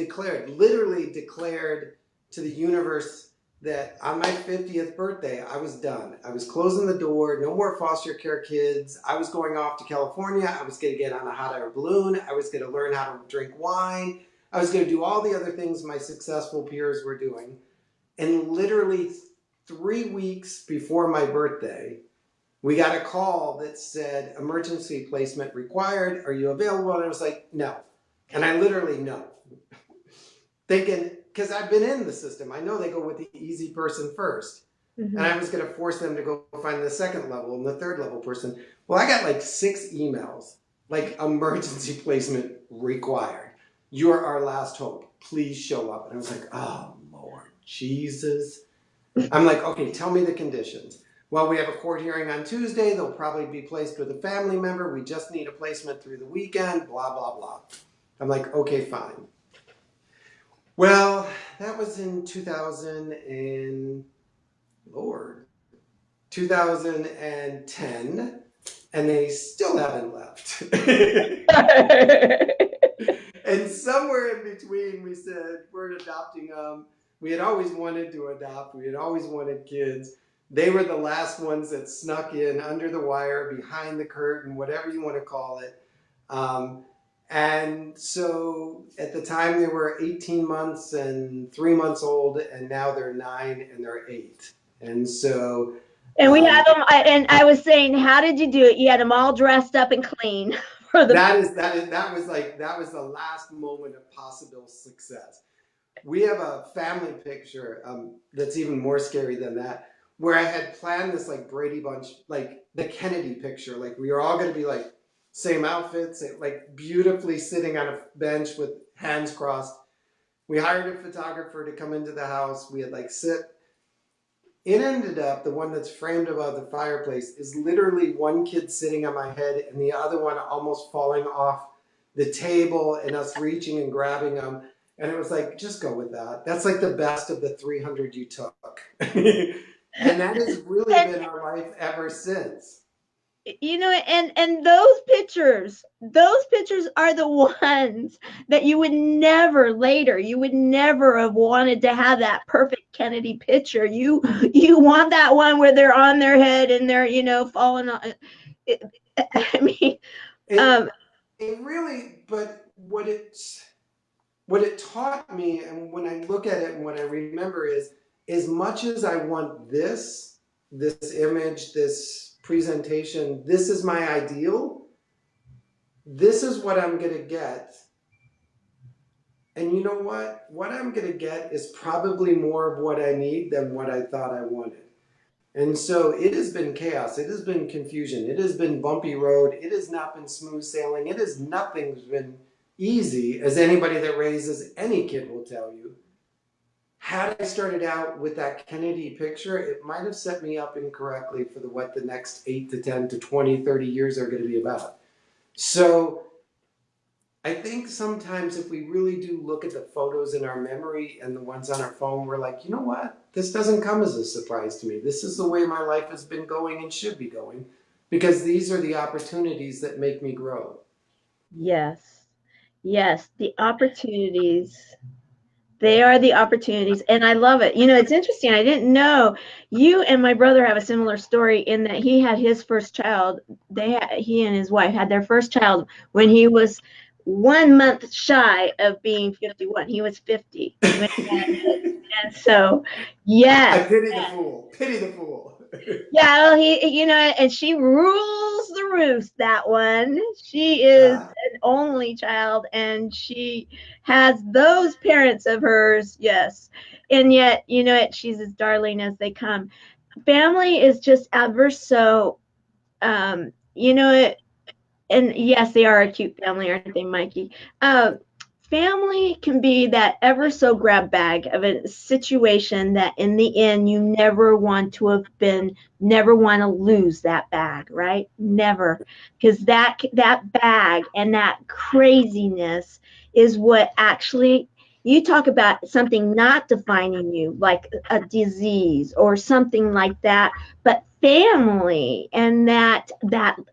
literally declared to the universe that on my 50th birthday, I was done. I was closing the door, no more foster care kids. I was going off to California. I was going to get on a hot air balloon. I was going to learn how to drink wine. I was going to do all the other things my successful peers were doing. And literally 3 weeks before my birthday, we got a call that said, emergency placement required. Are you available? And I was like, no. And I literally, no. Thinking, because I've been in the system, I know they go with the easy person first. Mm-hmm. And I was going to force them to go find the second level and the third level person. Well, I got like 6 emails, like, emergency placement required. You're our last hope. Please show up. And I was like, oh, Lord Jesus. I'm like, okay, tell me the conditions. Well, we have a court hearing on Tuesday. They'll probably be placed with a family member. We just need a placement through the weekend, blah, blah, blah. I'm like, okay, fine. Well, that was in 2010, and they still haven't left. And somewhere in between, we said, we're adopting them. We had always wanted to adopt. We had always wanted kids. They were the last ones that snuck in under the wire, behind the curtain, whatever you want to call it. And so at the time they were 18 months and 3 months old, and now they're 9 and they're 8. And so, and we had them, and I was saying, how did you do it? You had them all dressed up and clean for the that was the last moment of possible success. We have a family picture that's even more scary than that, where I had planned this like Brady Bunch, like the Kennedy picture, like we were all going to be like same outfits, like beautifully sitting on a bench with hands crossed. We hired a photographer to come into the house. We had like sit. It ended up, the one that's framed above the fireplace is literally one kid sitting on my head and the other one almost falling off the table and us reaching and grabbing them. And it was like, just go with that. That's like the best of the 300 you took. And that has really and been our life ever since. and those pictures are the ones that you would never have wanted to have that perfect Kennedy picture. You want that one where they're on their head and they're falling on it, I mean, It, um it really, but what it taught me, and when I look at it and what I remember is, as much as I want this image, this presentation, this is my ideal, this is what I'm going to get. And you know what? What I'm going to get is probably more of what I need than what I thought I wanted. And so it has been chaos. It has been confusion. It has been bumpy road. It has not been smooth sailing. It has nothing's been easy, as anybody that raises any kid will tell you. Had I started out with that Kennedy picture, it might have set me up incorrectly for what the next 8 to 10 to 20, 30 years are going to be about. So I think sometimes if we really do look at the photos in our memory and the ones on our phone, we're like, you know what? This doesn't come as a surprise to me. This is the way my life has been going and should be going, because these are the opportunities that make me grow. yes, yes, the opportunities. They are the opportunities, and I love it. It's interesting. I didn't know you and my brother have a similar story in that he had his first child. He and his wife had their first child when he was 1 month shy of being 51. He was 50 when he had his, and so I yes, pity the fool. Pity the fool. yeah, well, and she rules the roost, that one. She is uh, an only child, and she has those parents of hers, yes. And yet, she's as darling as they come. Family is just ever so, and yes, they are a cute family, aren't they, Mikey? Family can be that ever so grab bag of a situation that in the end you never want to have been, never want to lose that bag, right? Never. Because that bag and that craziness is what actually, you talk about something not defining you, like a disease or something like that, but family and that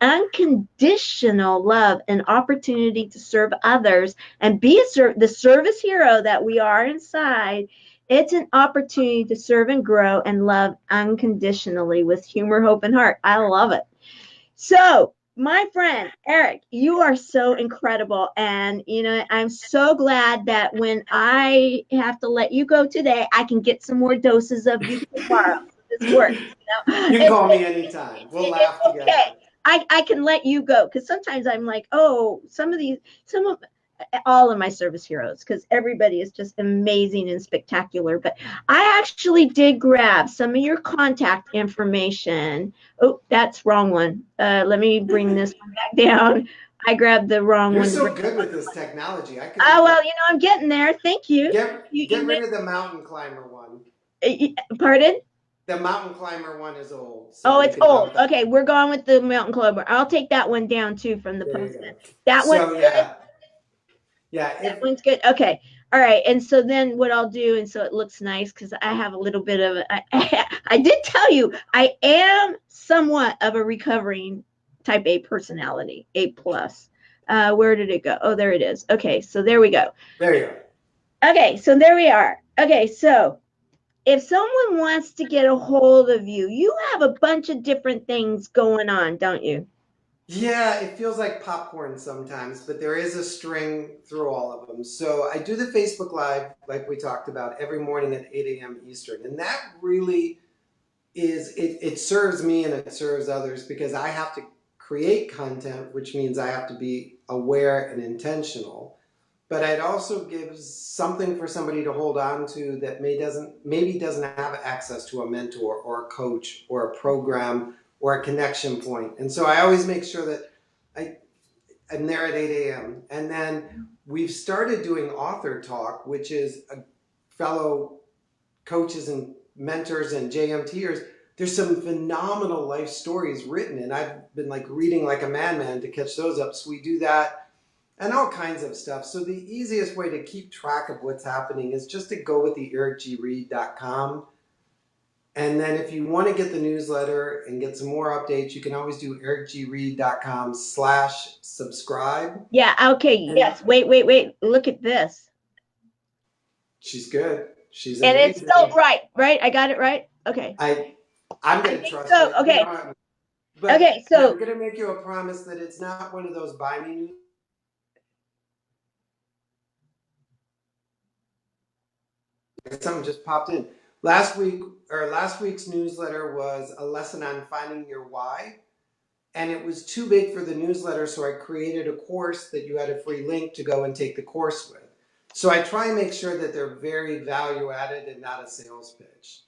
unconditional love and opportunity to serve others and be the service hero that we are inside. It's an opportunity to serve and grow and love unconditionally with humor, hope, and heart. I love it. So, my friend Eric, you are so incredible. And, I'm so glad that when I have to let you go today, I can get some more doses of you tomorrow. So this works. you can It's, call me anytime. We'll it's laugh together. okay. I can let you go because sometimes I'm like, oh, some of all of my service heroes, because everybody is just amazing and spectacular. But I actually did grab some of your contact information. Oh, that's wrong one. Let me bring this one back down. I grabbed the wrong You're one to so bring. good with this technology. I could Oh look at well, I'm getting there. Thank you. get rid of the mountain climber one. Pardon? The mountain climber one is old, so Oh, we it's can old. dump that. Okay, we're going with the mountain climber. I'll take that one down too from the There you postman. go. That one's So good. yeah. That If one's good. Okay. All right. And so then what I'll do, and so it looks nice because I have a little bit of, I did tell you, I am somewhat of a recovering type A personality, A plus. Where did it go? Oh, there it is. Okay. So there we go. there you go. Okay. So there we are. Okay. So if someone wants to get a hold of you, you have a bunch of different things going on, don't you? Yeah, it feels like popcorn sometimes, but there is a string through all of them. So I do the Facebook Live, like we talked about, every morning at 8 a.m. Eastern. And that really it serves me and it serves others because I have to create content, which means I have to be aware and intentional. But I'd also give something for somebody to hold on to that maybe doesn't have access to a mentor or a coach or a program or a connection point. And so I always make sure that I'm there at 8 a.m. And then we've started doing author talk, which is a fellow coaches and mentors and JMTers. There's some phenomenal life stories written, and I've been like reading like a madman to catch those up. So we do that and all kinds of stuff. So the easiest way to keep track of what's happening is just to go with the ericgreid.com. And then if you want to get the newsletter and get some more updates, you can always do ericgreid.com/subscribe. Yeah. Okay. Yes. Wait. Look at this. She's good. She's And it's amazing. spelled right. I got it right. Okay. I'm going to trust so. you. Okay. You know, but okay. So I'm going to make you a promise that it's not one of those buy me news. Something just popped in. Last week's newsletter was a lesson on finding your why. And it was too big for the newsletter, so I created a course that you had a free link to go and take the course with. So I try and make sure that they're very value added and not a sales pitch.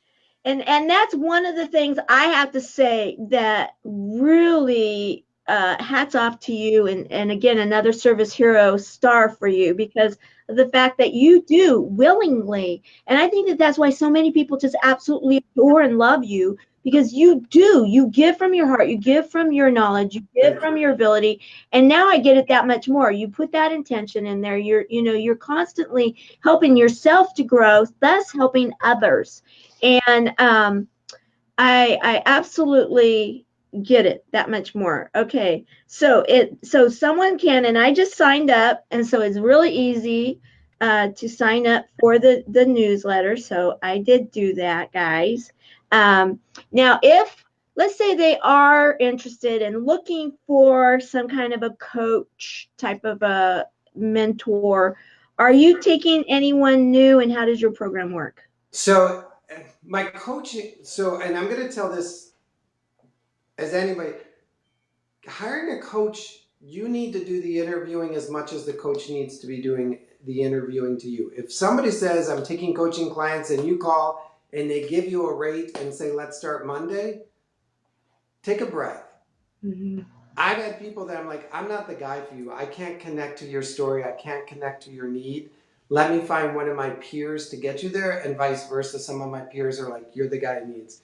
And that's one of the things I have to say that really hats off to you, and again, another service hero star for you, because of the fact that you do willingly. And I think that that's why so many people just absolutely adore and love you, because you give from your heart, you give from your knowledge, you give from your ability. And now I get it that much more. You put that intention in there. You're constantly helping yourself to grow, thus helping others. And I absolutely get it that much more. Okay, so someone can, and I just signed up, and so it's really easy to sign up for the newsletter. So I did do that, guys. Now, if let's say they are interested in looking for some kind of a coach type of a mentor, are you taking anyone new, and how does your program work? So my coaching, and I'm going to tell this as anybody, hiring a coach, you need to do the interviewing as much as the coach needs to be doing the interviewing to you. If somebody says, I'm taking coaching clients, and you call and they give you a rate and say, let's start Monday, take a breath. Mm-hmm. I've had people that I'm like, I'm not the guy for you. I can't connect to your story. I can't connect to your need. Let me find one of my peers to get you there, and vice versa. Some of my peers are like, you're the guy who needs.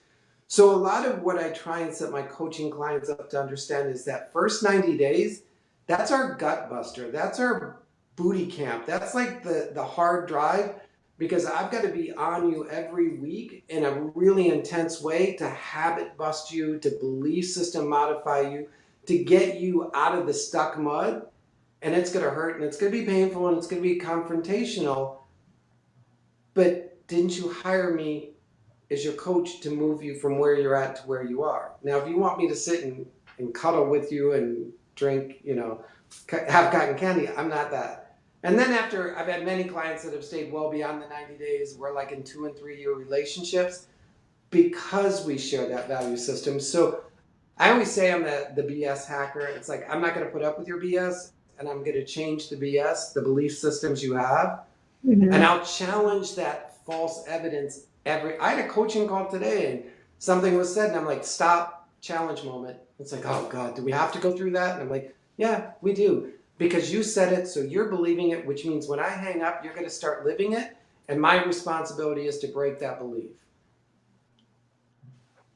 So a lot of what I try and set my coaching clients up to understand is that first 90 days, that's our gut buster. That's our booty camp. That's like the hard drive, because I've got to be on you every week in a really intense way to habit bust you, to belief system modify you, to get you out of the stuck mud. And it's going to hurt, and it's going to be painful, and it's going to be confrontational. But didn't you hire me as your coach to move you from where you're at to where you are? Now, if you want me to sit and cuddle with you and drink, have cotton candy, I'm not that. And then after, I've had many clients that have stayed well beyond the 90 days. We're like in 2 and 3 year relationships because we share that value system. So I always say I'm the BS hacker. It's like, I'm not going to put up with your BS, and I'm going to change the BS, the belief systems you have. Mm-hmm. And I'll challenge that false evidence. I had a coaching call today, and something was said, and I'm like, stop, challenge moment. It's like, oh God, do we have to go through that? And I'm like, yeah, we do. Because you said it, so you're believing it, which means when I hang up, you're going to start living it. And my responsibility is to break that belief.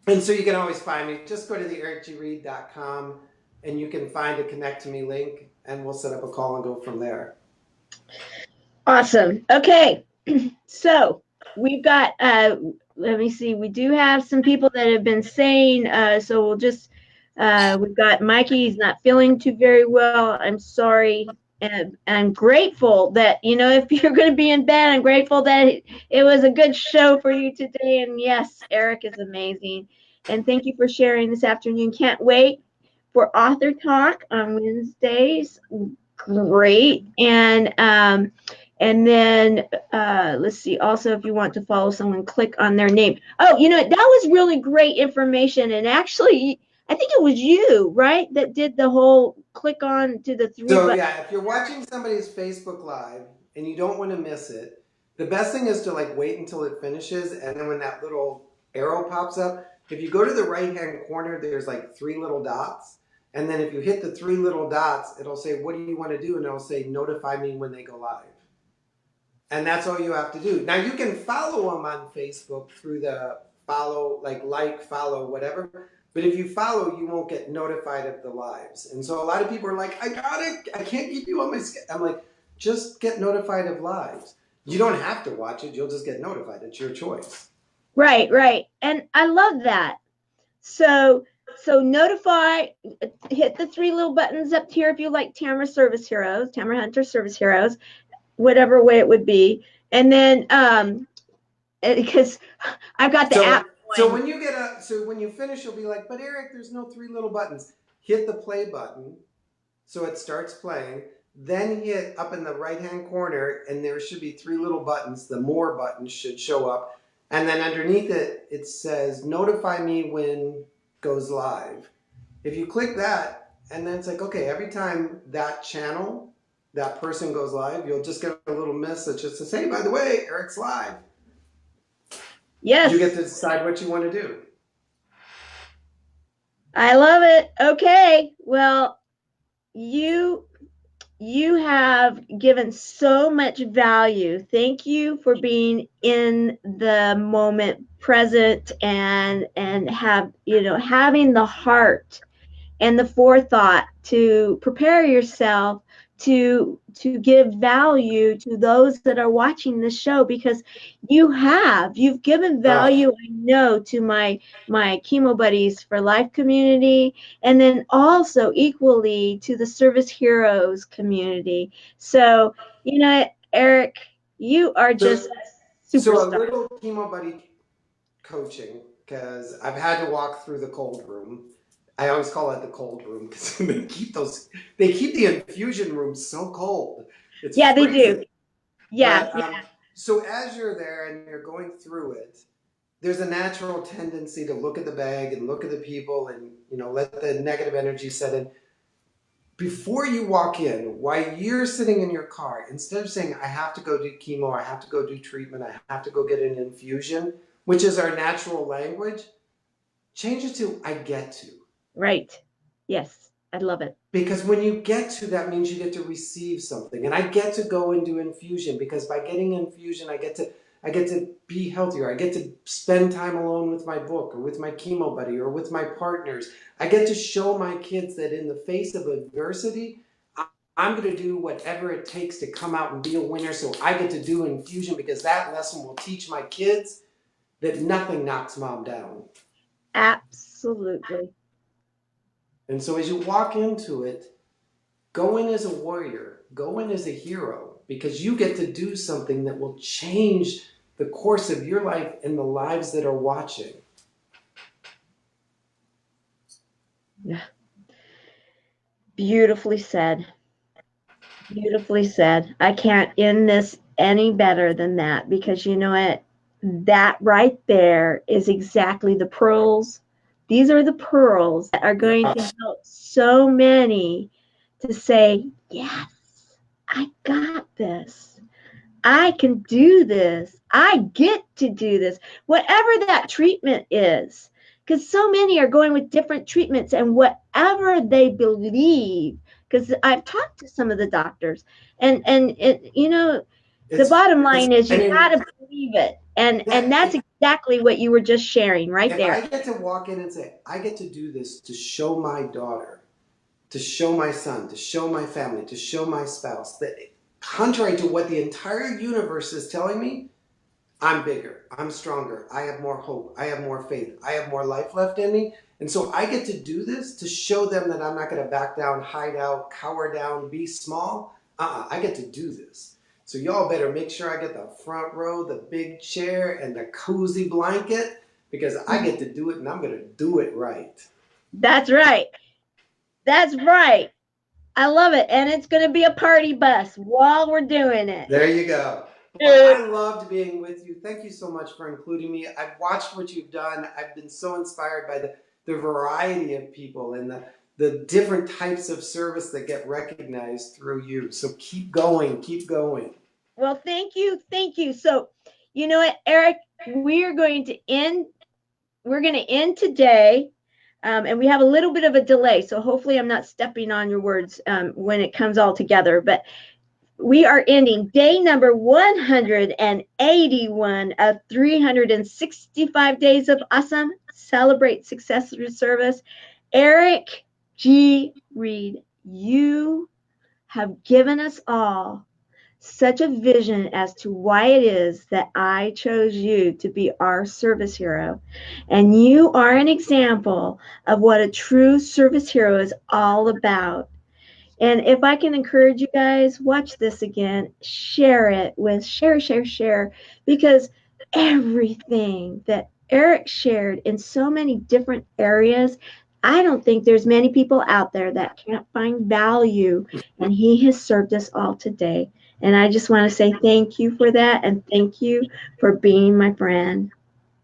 And so you can always find me. Just go to the ericgreid.com, and you can find a connect to me link, and we'll set up a call and go from there. Awesome. Okay. So we've got, let me see, we do have some people that have been saying, so we'll just, we've got Mikey, he's not feeling too very well. I'm sorry. And I'm grateful that, if you're going to be in bed, I'm grateful that it was a good show for you today. And yes, Eric is amazing. And thank you for sharing this afternoon. Can't wait for Author Talk on Wednesdays. Great. And then let's see, also, if you want to follow someone, click on their name. Oh, that was really great information. And actually, I think it was you, right, that did the whole click on to the three So buttons. yeah, if you're watching somebody's Facebook Live and you don't want to miss it, the best thing is to like wait until it finishes, and then when that little arrow pops up, if you go to the right hand corner, there's like three little dots, and then if you hit the three little dots, it'll say, "What do you want to do?" and it'll say, "Notify me when they go live." And that's all you have to do. Now you can follow them on Facebook through the follow, follow, whatever. But if you follow, you won't get notified of the lives. And so a lot of people are like, I got it. I can't keep you on my schedule. I'm like, just get notified of lives. You don't have to watch it. You'll just get notified. It's your choice. Right, right. And I love that. So notify, hit the three little buttons up here if you like Tamara Service Heroes, Tamara Hunter Service Heroes, whatever way it would be. And then because I've got the So app so going. when you finish, you'll be like, but Eric, there's no three little buttons. Hit the play button so it starts playing. Then hit up in the right hand corner, and there should be three little buttons. The more buttons should show up. And then underneath it, it says notify me when goes live. If you click that, and then it's like, okay, every time that channel, that person goes live, you'll just get a little message that says, hey, by the way, Eric's live. You get Yes, to decide what you want to do. I love it. Okay. Well, you you have given so much value. Thank you for being in the moment, present, and have, having the heart and the forethought to prepare yourself to give value to those that are watching this show, because you've given Uh, value, I know, to my Chemo Buddies for Life community, and then also equally to the Service Heroes community. So, Eric, you are so, just a so a superstar. little chemo buddy coaching, because I've had to walk through the cold room. I always call it the cold room because they keep the infusion room so cold. It's Yeah, they do. freezing. Yeah, But yeah. so as you're there and you're going through it, there's a natural tendency to look at the bag and look at the people and let the negative energy set in. Before you walk in, while you're sitting in your car, instead of saying, I have to go do chemo, I have to go do treatment, I have to go get an infusion, which is our natural language, change it to I get to. Right. Yes, I love it. Because when you get to, that means you get to receive something. And I get to go and do infusion because by getting infusion, I get to be healthier. I get to spend time alone with my book or with my chemo buddy or with my partners. I get to show my kids that in the face of adversity, I'm going to do whatever it takes to come out and be a winner. So I get to do infusion because that lesson will teach my kids that nothing knocks mom down. Absolutely. And so as you walk into it, go in as a warrior, go in as a hero, because you get to do something that will change the course of your life and the lives that are watching. Yeah. Beautifully said. Beautifully said. I can't end this any better than that, because you know what? That right there is exactly the pearls. These are the pearls that are going to help so many to say, yes, I got this. I can do this. I get to do this. Whatever that treatment is, because so many are going with different treatments, and whatever they believe, because I've talked to some of the doctors, and the It's, bottom it's line is I you mean, got to believe it, and that, that's exactly what you were just sharing right if there. I get to walk in and say, I get to do this to show my daughter, to show my son, to show my family, to show my spouse, that contrary to what the entire universe is telling me, I'm bigger, I'm stronger, I have more hope, I have more faith, I have more life left in me. And so I get to do this to show them that I'm not going to back down, hide out, cower down, be small. I get to do this. So y'all better make sure I get the front row, the big chair, and the cozy blanket, because I get to do it and I'm going to do it right. That's right. That's right. I love it, and it's going to be a party bus while we're doing it. There you go. Well, I loved being with you. Thank you so much for including me. I've watched what you've done. I've been so inspired by the variety of people and the different types of service that get recognized through you. So keep going, keep going. Well, thank you, thank you. So, you know what, Eric, we're going to end today. And we have a little bit of a delay, so hopefully I'm not stepping on your words when it comes all together. But we are ending day number 181 of 365 days of awesome. Celebrate success through service. Eric G. Reid, you have given us all such a vision as to why it is that I chose you to be our service hero. And you are an example of what a true service hero is all about. And if I can encourage you guys, watch this again, share it with share, because everything that Eric shared in so many different areas, I don't think there's many people out there that can't find value, and he has served us all today. And I just want to say thank you for that, and thank you for being my friend.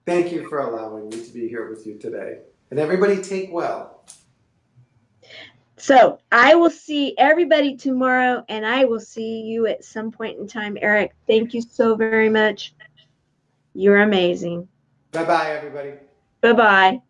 Thank you for allowing me to be here with you today. And everybody take well. So I will see everybody tomorrow, and I will see you at some point in time. Eric, thank you so very much. You're amazing. Bye bye, everybody. Bye bye.